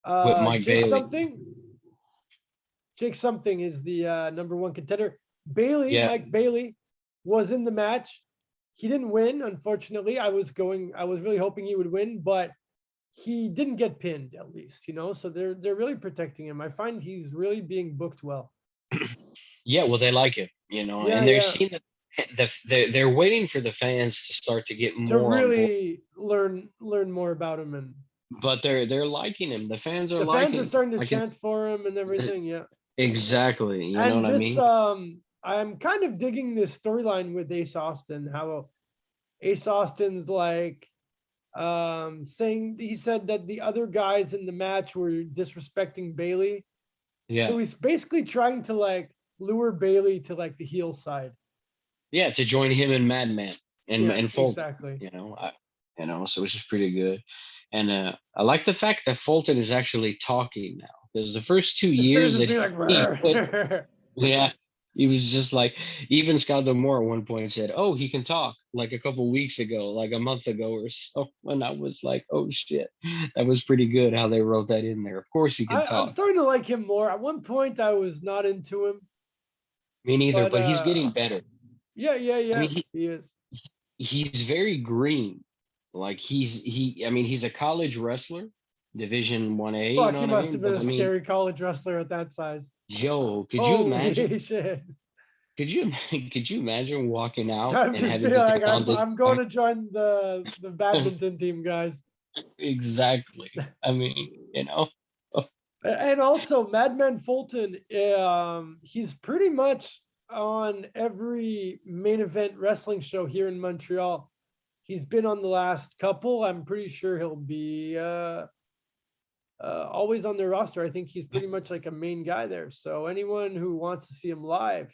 with Mike Jake Bailey. something. Jake something is the number one contender. Bailey, Yeah. Mike Bailey, was in the match. He didn't win, unfortunately. I was really hoping he would win, but he didn't get pinned at least, you know. So they're really protecting him. I find he's really being booked well. Yeah, well, they like it, you know, Yeah, and they're yeah. seeing that they're waiting for the fans to start to get To more on board. really learn more about him, and But they're liking him. The fans are the fans are liking him. starting to I can chant for him and everything. Yeah. exactly. You know And what I this mean? I'm kind of digging this storyline with Ace Austin, how Ace Austin's like saying he said that the other guys in the match were disrespecting Bailey. Yeah, So he's basically trying to like lure Bailey to like the heel side. yeah. To join him and Madman Yeah, and Fulton, exactly. so which is pretty good. And I like the fact that Fulton is actually talking now because the first 2 Instead of years just that being like, he was, "Rrr." yeah, he was just like, even Scott D'Amore at one point said, "Oh, he can talk," like a couple weeks ago, like a month ago or so. And I was like, "Oh shit," that was pretty good how they wrote that in there. Of course, he can I'm talk. starting to like him more. At one point, I was not into him, Me neither, but but he's getting better. yeah, yeah, I yeah, mean, he is. he's very green. Like I mean, he's a college wrestler, Division 1A, you Fuck, know he what I must have mean? been But a I mean, scary college wrestler at that size. Joe, could you imagine? Holy shit! Could you could you imagine walking out I'm and just having being to like, take on this I'm going guy? to join the badminton team, guys. Exactly. I mean, And also, Madman Fulton, he's pretty much on every main event wrestling show here in Montreal. He's been on the last couple. I'm pretty sure he'll be always on their roster. I think he's pretty much like a main guy there. So anyone who wants to see him live,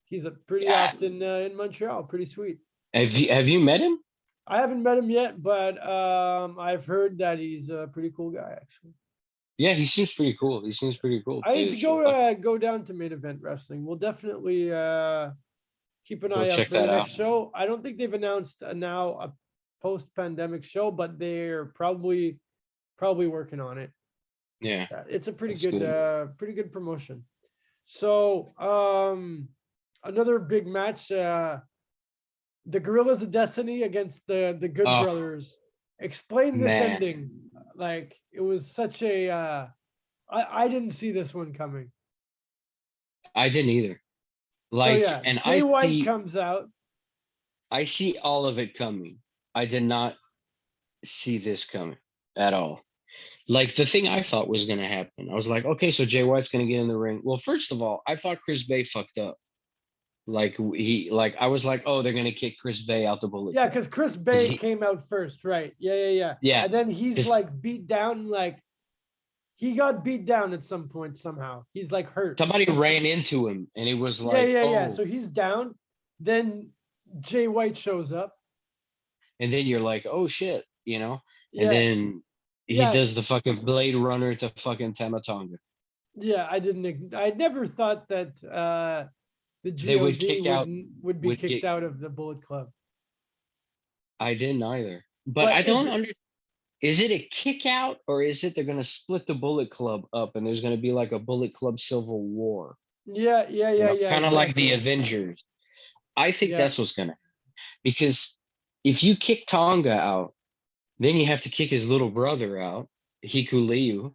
he's a pretty yeah. often in Montreal. Pretty sweet. Have you met him? I haven't met him yet, but I've heard that he's a pretty cool guy, actually. Yeah, he seems pretty cool. He seems pretty cool I need too. to So like, go down to main event wrestling. We'll definitely keep an go eye out check for the that out. next show. I don't think they've announced now a post-pandemic show, but they're probably working on it. Yeah, It's a that's good. pretty good promotion. So another big match, the Gorillas of Destiny against the Good Oh Brothers. Explain this man, ending. Like it was such a I didn't see this one coming. I didn't either. So Like, yeah, and Jay White comes out. I see all of it coming. I did not see this coming at all. Like the thing I thought was gonna happen. I was like, okay, so Jay White's gonna get in the ring. Well, first of all, I thought Chris Bay fucked up. Like I was like, oh, they're gonna kick Chris Bay out the Bullet Yeah, Club. because Chris 'Cause Bay came out first, right? Yeah, yeah, yeah. yeah, And then he's 'cause like beat down, like he got beat down at some point somehow. He's like hurt. somebody ran into him, and it was Yeah, like, yeah, yeah. oh, So he's down. Then Jay White shows up. and then you're like, oh shit, and Yeah, then he yeah, does the fucking Blade Runner to fucking Tamatonga. yeah. I never thought that the They would God kick out, would be would kicked get. out of the Bullet Club. I didn't either, but I But is don't it? understand. Is it a kick out or is it they're gonna split the Bullet Club up and there's gonna be like a Bullet Club Civil War? Yeah, yeah, yeah, yeah. Kind of like the Exactly. Avengers. I think Yeah, that's what's gonna because if you kick Tonga out, Then you have to kick his little brother out, Hikuleu.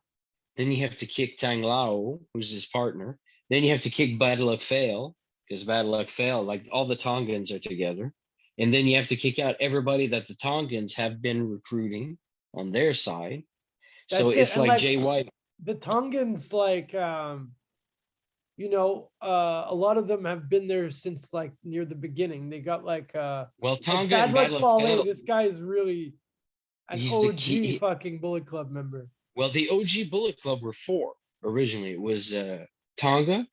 Then you have to kick Tang Lao, who's his partner. Then you have to kick Bad Luck Fail, because Bad Luck Fail, like all the Tongans are together. And then you have to kick out everybody that the Tongans have been recruiting on their side. So That's it. it's And like like Jay White. the Tongans, like a lot of them have been there since like near the beginning. They got Well, like Tonga Bad and Bad Luck Luck Fale. Fail, This guy is really an he's the OG key. fucking Bullet Club member. Well, the OG Bullet Club were four originally. It was Tonga,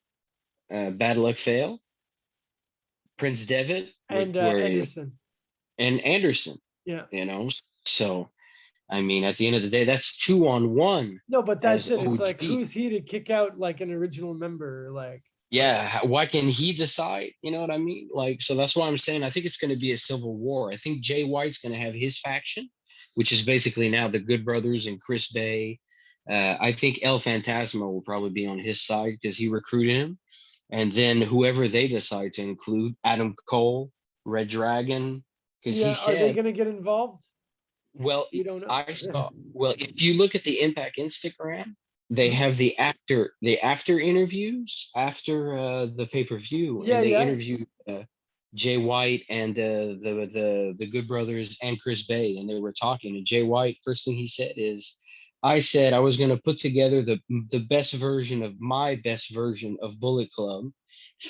Bad Luck Fail, Prince Devitt, which And were Anderson. and Anderson. Yeah. You know, so I mean, at the end of the day, that's 2-on-1 No, but that's as it. It's like, OG. who's he to kick out like an original member? Like, Yeah, why can he decide? You know what I mean? Like, so that's why I'm saying I think it's going to be a civil war. I think Jay White's going to have his faction, which is basically now the Good Brothers and Chris Bay. I think El Fantasma will probably be on his side because he recruited him. And then whoever they decide to include, Adam Cole, Red Dragon, because he yeah, are they said, gonna get involved? well, We don't know. I saw. Well, if you look at the Impact Instagram, they Mhm. have the after interviews after the pay per view, Yeah, and they yeah. interviewed Jay White and the Good Brothers and Chris Bay, and they were talking. And Jay White, first thing he said is, "I said I was going to put together the best version of my best version of Bullet Club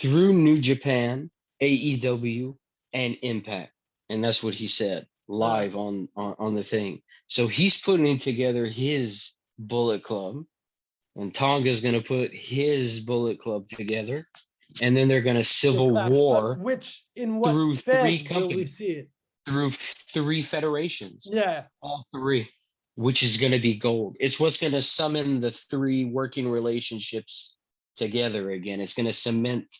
through New Japan, AEW, and Impact," and that's what he said live on the thing. So he's putting together his Bullet Club, and Tonga's going to put his Bullet Club together, and then they're going to They civil clash, but war which in what through three Fed will we companies, see it? through three federations, Yeah, all three, which is going to be gold. It's what's going to summon the three working relationships together again. It's going to cement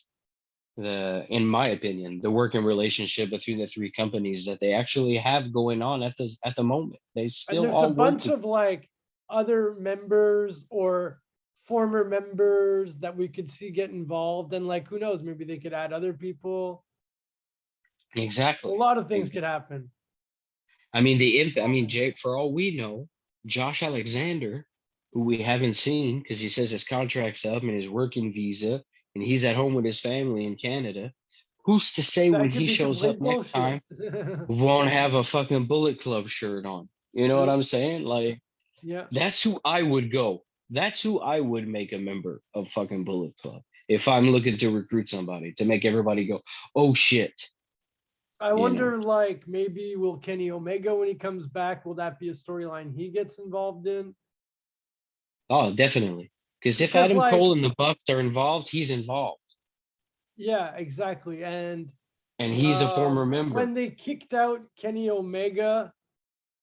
in my opinion, the working relationship between the three companies that they actually have going on at the moment. They and still there's a all work bunch of like other members or former members that we could see get involved, and like who knows, maybe they could add other people. A exactly. lot of things could happen. I mean, I mean, Jake, for all we know, Josh Alexander, who we haven't seen because he says his contract's up and his working visa, and he's at home with his family in Canada. Who's to say when That could he be shows complete up next bullshit. time won't have a fucking Bullet Club shirt on? You know what Yep. I'm saying? Like, Yeah. that's who I would go. That's who I would make a member of fucking Bullet Club if I'm looking to recruit somebody to make everybody go, oh shit, I you know. wonder, like, maybe will Kenny Omega, when he comes back, will that be a storyline he gets involved in? Oh, definitely. Because if Because, Adam like, Cole and the Bucks are involved, he's involved, yeah, exactly. And and he's a former member. when they kicked out Kenny Omega,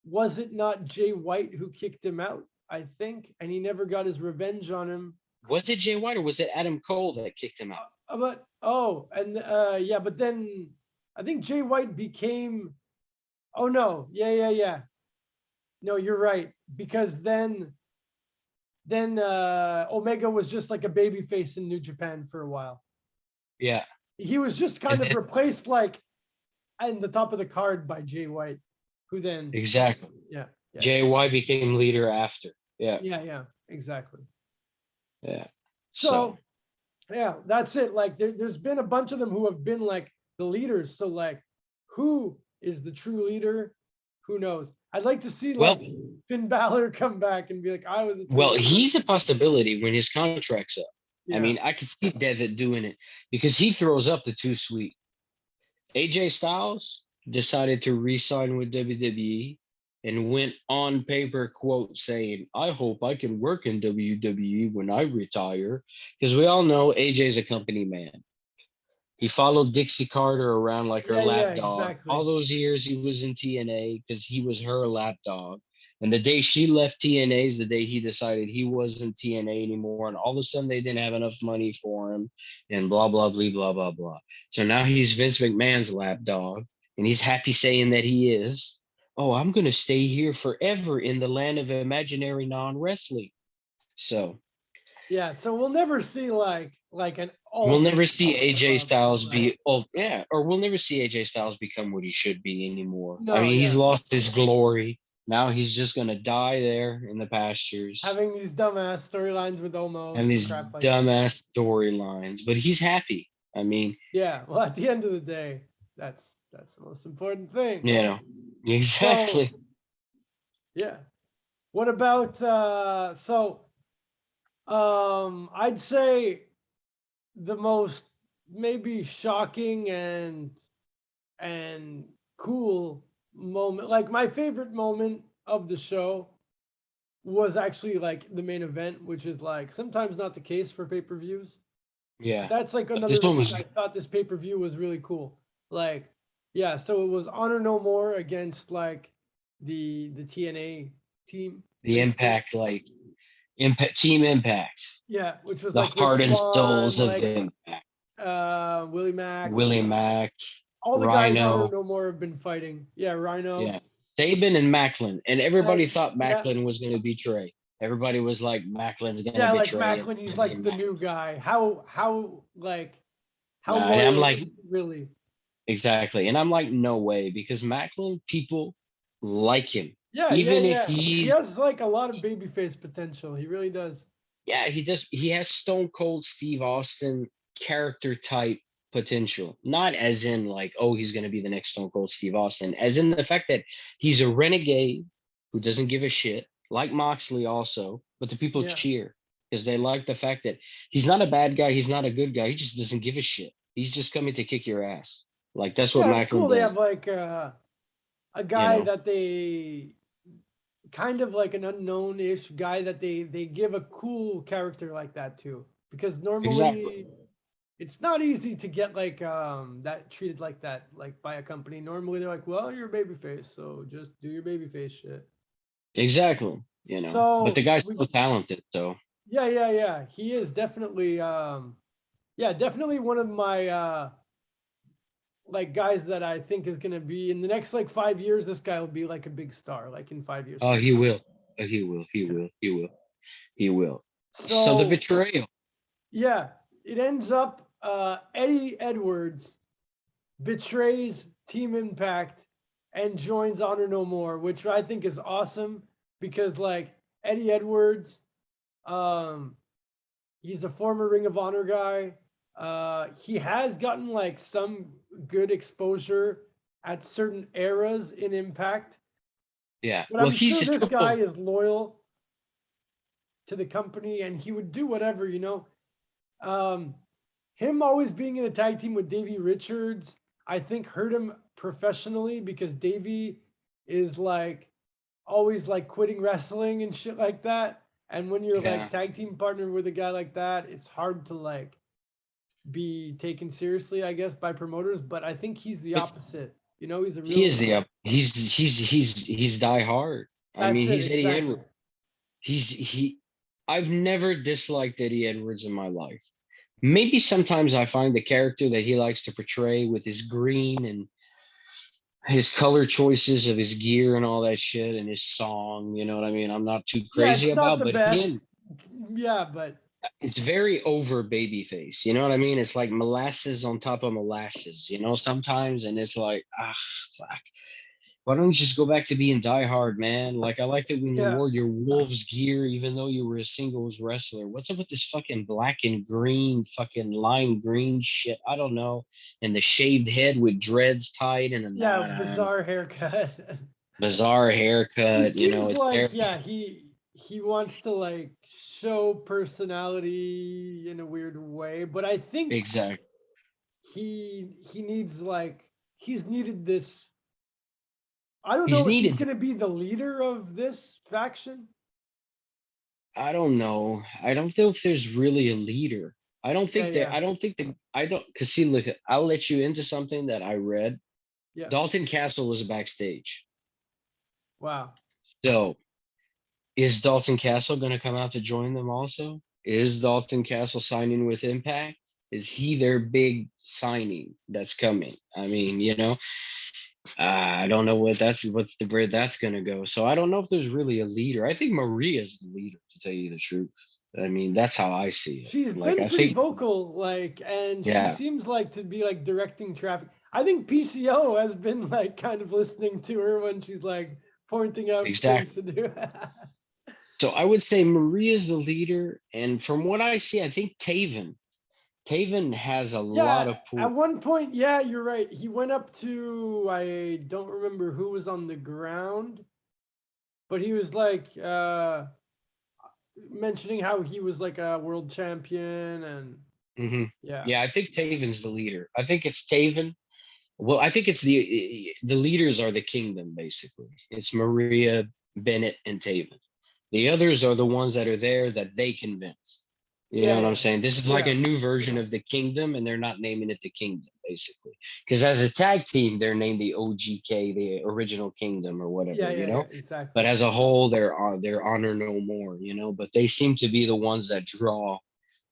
was it not Jay White who kicked him out? I think, and he never got his revenge on him. Was it Jay White or was it Adam Cole that kicked him out? But and yeah, but then I think Jay White became. Oh no, yeah. No, you're right, because then Omega was just like a baby face in New Japan for a while. Yeah, He was just and kind of then replaced like in the top of the card by Jay White, who then exactly, yeah, Jay White became leader after. Yeah, yeah, exactly. yeah. So So yeah, that's it. Like there's been a bunch of them who have been like the leaders. So like, who is the true leader? Who knows? I'd like to see well, like Finn Balor come back and be like, I was a true well, leader. he's a possibility when his contract's up. I Yeah. mean, I could see Devitt doing it because he throws up the too sweet. AJ Styles decided to re-sign with WWE and went on paper quote saying, I hope I can work in WWE when I retire. Because we all know AJ's a company man. He followed Dixie Carter around like her Yeah, lap dog. All exactly. those years he was in TNA because he was her lap dog. And the day she left TNA is the day he decided he wasn't TNA anymore. And all of a sudden they didn't have enough money for him and blah, blah, blah, blah, blah, blah. So now he's Vince McMahon's lap dog and he's happy saying that he is. Oh, I'm going to stay here forever in the land of imaginary non wrestling. So Yeah, so we'll never see like an we'll ultimate never see Bullet AJ Club. Styles Like, be yeah, or we'll never see AJ Styles become what he should be anymore. I no, mean, he's yeah. lost his glory. Now he's just gonna die there in the pastures Having these dumbass storylines with Omos and and these crap like that. dumbass storylines, but he's happy. I mean, Yeah, well, at the end of the day, that's the most important thing. you know, So exactly. yeah. What about I'd say the most maybe shocking and cool moment, like my favorite moment of the show was actually like the main event, which is like sometimes not the case for pay-per-views. But Yeah. that's like But this another one reason was I thought this pay-per-view was really cool. Like, yeah, so it was Honor No More against like the TNA team, the basically. impact, like impact team impact, Yeah, which was the like Rich heart and Swann, souls of like impact. Willie Mack, Willie Mack, all the guys Honor Rhino, No More have been fighting. Yeah, Rhino. yeah, Saban and Macklin, and everybody And thought yeah, Macklin was going to betray. Everybody was like, Macklin's going to yeah, like betray, and Macklin, he's it's gonna be like the Macklin. new guy. How And I'm loyal like, is he really? exactly, and I'm like, no way, because Macklin people like him, Yeah, yeah, even if yeah. He he's has like a lot of babyface potential. He really does. yeah, he does. He has Stone Cold Steve Austin character type potential. Not as in like, oh, he's going to be the next Stone Cold Steve Austin, as in the fact that he's a renegade who doesn't give a shit, like Moxley also, but the people Yeah. cheer because they like the fact that he's not a bad guy, he's not a good guy, he just doesn't give a shit. He's just coming to kick your ass. Like that's what Yeah, it's Macklin cool. They does, have like a you guy know. that they kind of like an unknown-ish guy that they give a cool character like that too. Because Exactly. normally it's not easy to get like that treated like that, like by a company. Normally they're like, well, you're a babyface, so just do your babyface shit. Exactly. You know. But the So guy's we so talented, so yeah, yeah, yeah. He is definitely yeah, definitely one of my like guys that I think is gonna be in the next like 5 years. This guy will be like a big star, like in 5 years oh from he now. will. He will. He will. He will. He will. So the So betrayal. yeah, it ends up Eddie Edwards betrays Team Impact and joins Honor No More, which I think is awesome because like Eddie Edwards, um, he's a former Ring of Honor guy. He has gotten like some good exposure at certain eras in Impact, Yeah. but Well, I'm he's sure a this guy triple. is loyal to the company and he would do whatever, you know. Um, him always being in a tag team with Davey Richards, I think hurt him professionally because Davey is like always like quitting wrestling and shit like that. And when you're Yeah. like tag team partner with a guy like that, it's hard to like be taken seriously, I guess, by promoters. But I think he's the It's opposite. You know, he's a he is real. the up. He's die hard. I That's mean, it he's Eddie exactly. Edwards. He. I've never disliked Eddie Edwards in my life. Maybe sometimes I find the character that he likes to portray with his green and his color choices of his gear and all that shit and his song, you know what I mean? I'm not too Yeah, crazy it's not about, the but best. him, Yeah, but it's very over babyface. You know what I mean? It's like molasses on top of molasses, you know, sometimes, and it's like, ah, fuck. Why don't you just go back to being die hard, man? Like I liked it when you yeah, wore your Wolves gear, even though you were a singles wrestler. What's up with this fucking black and green, fucking lime green shit? I don't know. And the shaved head with dreads tied and a yeah, nah, bizarre haircut. bizarre He haircut. You know, seems it's very like yeah, he wants to like show personality in a weird way, but I think exact. he needs like he's needed this. I don't He's know if he's needed. gonna be the leader of this faction. I don't know. I don't know if there's really a leader. I don't Yeah, think that. yeah, I don't think that. I don't. Cause see, look, I'll let you into something that I read. yeah. Dalton Castle was backstage. Wow. So is Dalton Castle going to come out to join them also? Is Dalton Castle signing with Impact? Is he their big signing that's coming? I mean, you know, I don't know what's the where that's going to go. So I don't know if there's really a leader. I think Maria's the leader, to tell you the truth. I mean, that's how I see it. She's Like been I pretty think, vocal, like, and she yeah, seems like to be like directing traffic. I think PCO has been like kind of listening to her when she's like pointing out things to Exactly. do. So I would say Maria's the leader, and from what I see, I think Taven has a lot Yeah, of at pool. one point, yeah, you're right. He went up to, I don't remember who was on the ground, but he was like mentioning how he was like a world champion and Hmm. yeah. Yeah, I think Taven's the leader. I think it's Taven. Well, I think it's the leaders are the kingdom basically. It's Maria, Bennett, and Taven. The others are the ones that are there that they convince. You know Yeah, what I'm yeah. saying? This is like Yeah. a new version of the kingdom, and they're not naming it the kingdom, basically. Because as a tag team, they're named the OGK, the original kingdom, or Yeah, whatever, yeah, yeah, But exactly. as a whole, they're honor no more. But they seem to be the ones that draw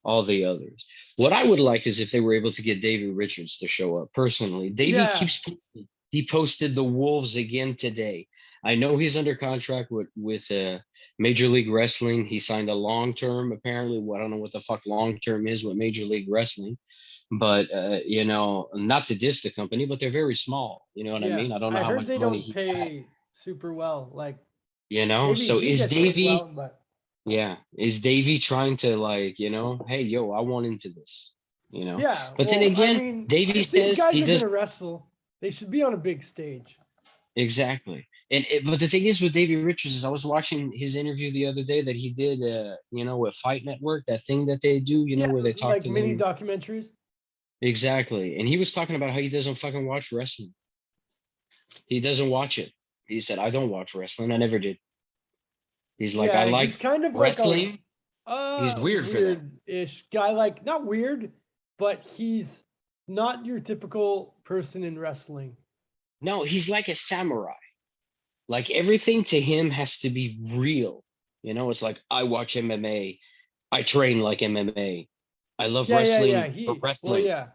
all the others. What I would like is if they were able to get Davey Richards to show up personally. Davey Yeah. keeps he posted the Wolves again today. I know he's under contract with Major League Wrestling. He signed a long term apparently. Well, I don't know what the fuck long term is with Major League Wrestling, but not to diss the company, but they're very small. You know what I Yeah. mean? I don't know I how heard much they money don't he has. pay super well. Like maybe So he is gets paid Davey? well, but Yeah. Is Davey trying to hey, yo, I want into this, yeah, But then well, I again, mean, Davey if these says guys he are does gonna wrestle, they should be on a big stage. exactly. But the thing is with Davey Richards is I was watching his interview the other day that he did, with Fight Network, that thing that they do, Yeah, where they those talk like to mini them. documentaries. Exactly. And he was talking about how he doesn't fucking watch wrestling. He doesn't watch it. He said, I don't watch wrestling. I never did. He's like, I Yeah, he's like kind of like a wrestling. He's weird for that. weird-ish guy. Like not weird, but he's not your typical person in wrestling. No, he's like a samurai. Like everything to him has to be real. It's like I watch MMA. I train like MMA. I love Yeah, yeah, yeah. wrestling for He well, wrestling, yeah.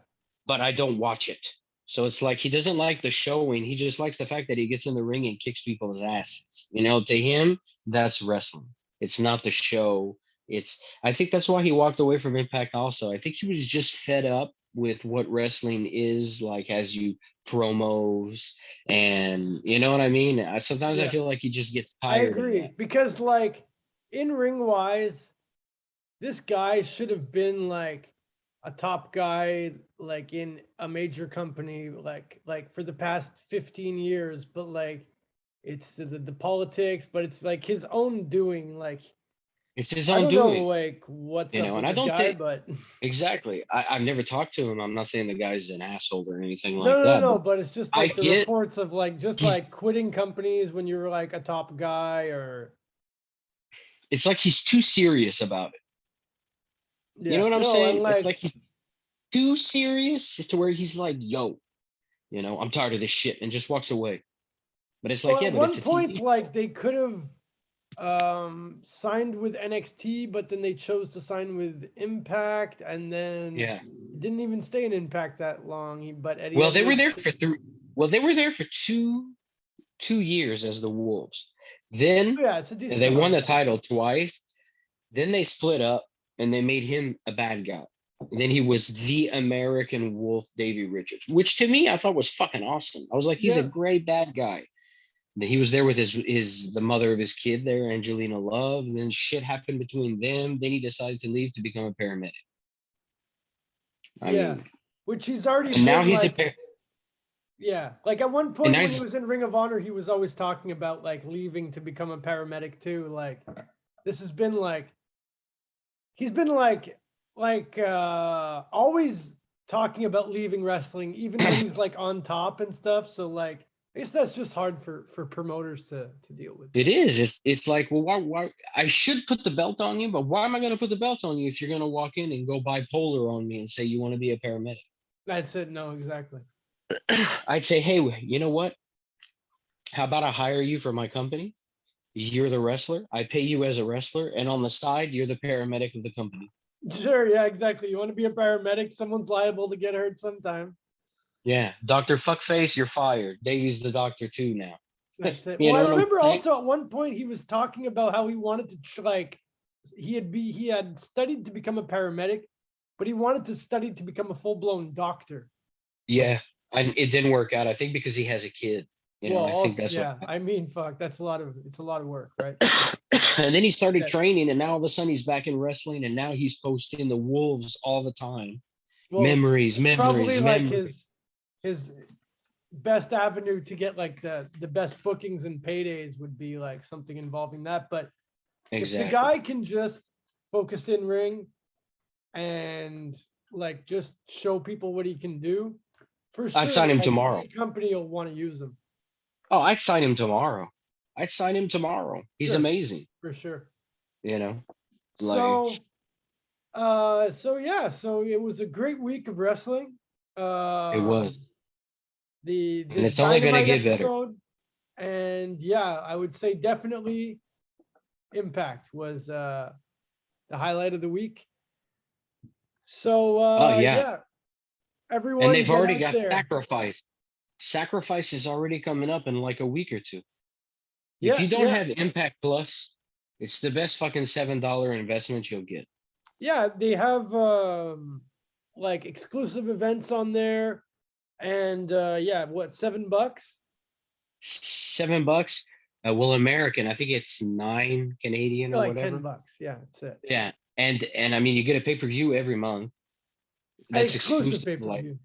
but I don't watch it. So it's like he doesn't like the showing. He just likes the fact that he gets in the ring and kicks people's asses. To him, that's wrestling. It's not the show. I think that's why he walked away from Impact also. I think he was just fed up with what wrestling is like as you promos and you know what I mean? Sometimes I Yeah. feel like he just gets I tired of that. agree because like in ring wise, this guy should have been like a top guy like in a major company like for the past 15 years, but like it's the politics, but it's like his own doing. Like It's his I own don't know doing, like what's up and with I this don't guy, think but exactly. I've never talked to him. I'm not saying the guy's an asshole or anything no, like no, no, that, no. but But it's just I like the get reports of like just he's like quitting companies when you're like a top guy or it's like he's too serious about it. You know yeah, what I'm no, and saying? It's like like he's too serious to where he's like, yo, I'm tired of this shit and just walks away. But it's like, well yeah, at but it's one a point TV like show. they could have signed with NXT, but then they chose to sign with Impact, and then Yeah. it didn't even stay in Impact that long. But Eddie Well, they were there Edwards, for three. Well, they were there for 2 years as the Wolves. Then yeah, it's a decent they won amount the of time. title twice. Then they split up and they made him a bad guy. Then he was the American Wolf, Davey Richards, which to me I thought was fucking awesome. I was like, he's a Yeah, great bad guy. He was there with the mother of his kid there, Angelina Love. And then shit happened between them. Then he decided to leave to become a paramedic. I yeah, mean, which he's already and now been he's a like, par- yeah, like at one and point now when he he's was in Ring of Honor, he was always talking about like leaving to become a paramedic too. Like this has been like he's been always talking about leaving wrestling even when he's like on top and stuff, so like I guess that's just hard for promoters to deal with. it is. It's like, well, why I should put the belt on you, but why am I gonna put the belt on you if you're gonna walk in and go bipolar on me and say you want to be a paramedic? That's it. No, exactly. I'd say, hey, you know what? How about I hire you for my company? You're the wrestler. I pay you as a wrestler, and on the side, you're the paramedic of the company. Sure, yeah, exactly. You want to be a paramedic, someone's liable to get hurt sometime. Yeah, Doctor Fuckface, you're fired. Davy's the doctor too now. That's it. You Well, I know what I'm remember saying? also at one point he was talking about how he wanted to like he had studied to become a paramedic, but he wanted to study to become a full-blown doctor. Yeah, and it didn't work out. I think because he has a kid. You know, Well, I think also, that's what. yeah, I mean, fuck, it's a lot of work, right? And then he started Yeah. training, and now all of a sudden he's back in wrestling, and now he's posting the Wolves all the time. Well, Memories, probably memories, like memories. his best avenue to get like the best bookings and paydays would be like something involving that. But if the Exactly. guy can just focus in ring and like just show people what he can do, for I'd sure, sign him like tomorrow. any company will want to use him. Oh, I'd sign him tomorrow. I'd sign him tomorrow. He's Sure, amazing. for sure. You know, like So yeah, so it was a great week of wrestling. it was, The and this it's only gonna Dynamite get better. episode, and yeah, I would say definitely Impact was the highlight of the week. So Oh yeah, yeah, and everyone they've get already out got there. Sacrifice. Sacrifice is already coming up in like a week or two. If Yeah, you don't yeah, have Impact Plus, it's the best fucking $7 investment you'll get. yeah. They have like exclusive events on there, and yeah, what, $7? $7. Well, American, I think it's 9 Canadian or Like ten whatever. bucks. Yeah, that's it. Yeah, and I mean, you get a pay-per-view every month. An That's exclusive exclusive. Like, pay-per-view.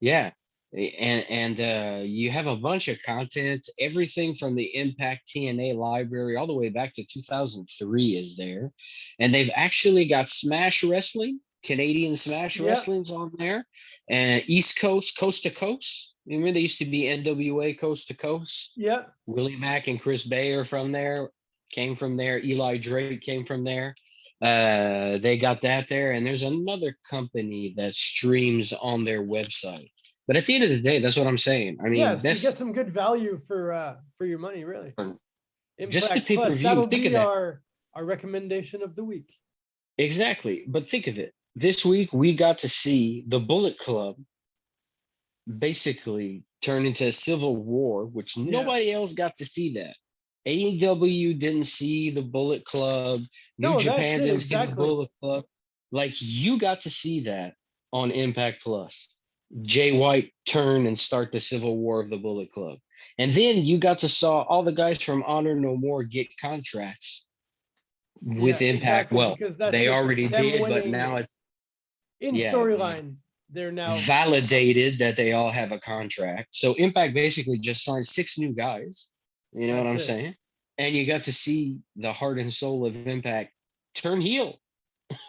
yeah, and you have a bunch of content. Everything from the Impact TNA library all the way back to 2003 is there, and they've actually got Smash Wrestling, Canadian Smash Yeah, Wrestling's on there, and East Coast, Coast to Coast. Remember, they used to be NWA Coast to Coast. yeah, Willie Mack and Chris Bay are from there, came from there. Eli Drake came from there. They got that there, and there's another company that streams on their website. But at the end of the day, that's what I'm saying. I mean, yes. You best get some good value for your money, really. just the Impact pay per Plus. view. That'll Think of be that. our recommendation of the week. Exactly. But think of it. This week we got to see the Bullet Club basically turn into a civil war, which Yeah. nobody else got to see that. AEW didn't see the Bullet Club. New No, that's Japan it didn't see the exactly. Bullet Club. Like you got to see that on Impact Plus. Jay White turn and start the civil war of the Bullet Club. And then you got to saw all the guys from Honor No More get contracts Yeah, with Impact. exactly. Well, Because that's they it. already Them did, but winning now it's in yeah, storyline. They're now validated that they all have a contract. So Impact basically just signed 6 new guys. You know what that's I'm it. saying? And you got to see the heart and soul of Impact turn heel.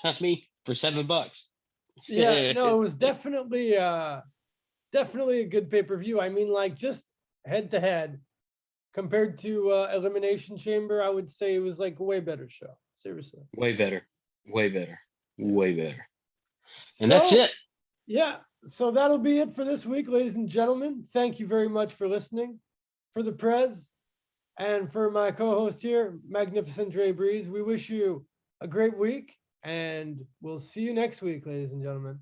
I mean, for $7. Yeah, no, it was definitely a good pay-per-view. I mean, like just head to head compared to Elimination Chamber, I would say it was like a way better show. Seriously. Way better. Way better. Yeah. Way better. And that's So it. yeah, so that'll be it for this week, ladies and gentlemen. Thank you very much for listening. For the Prez and for my co-host here, Magnificent Dre Breeze, we wish you a great week and we'll see you next week, ladies and gentlemen.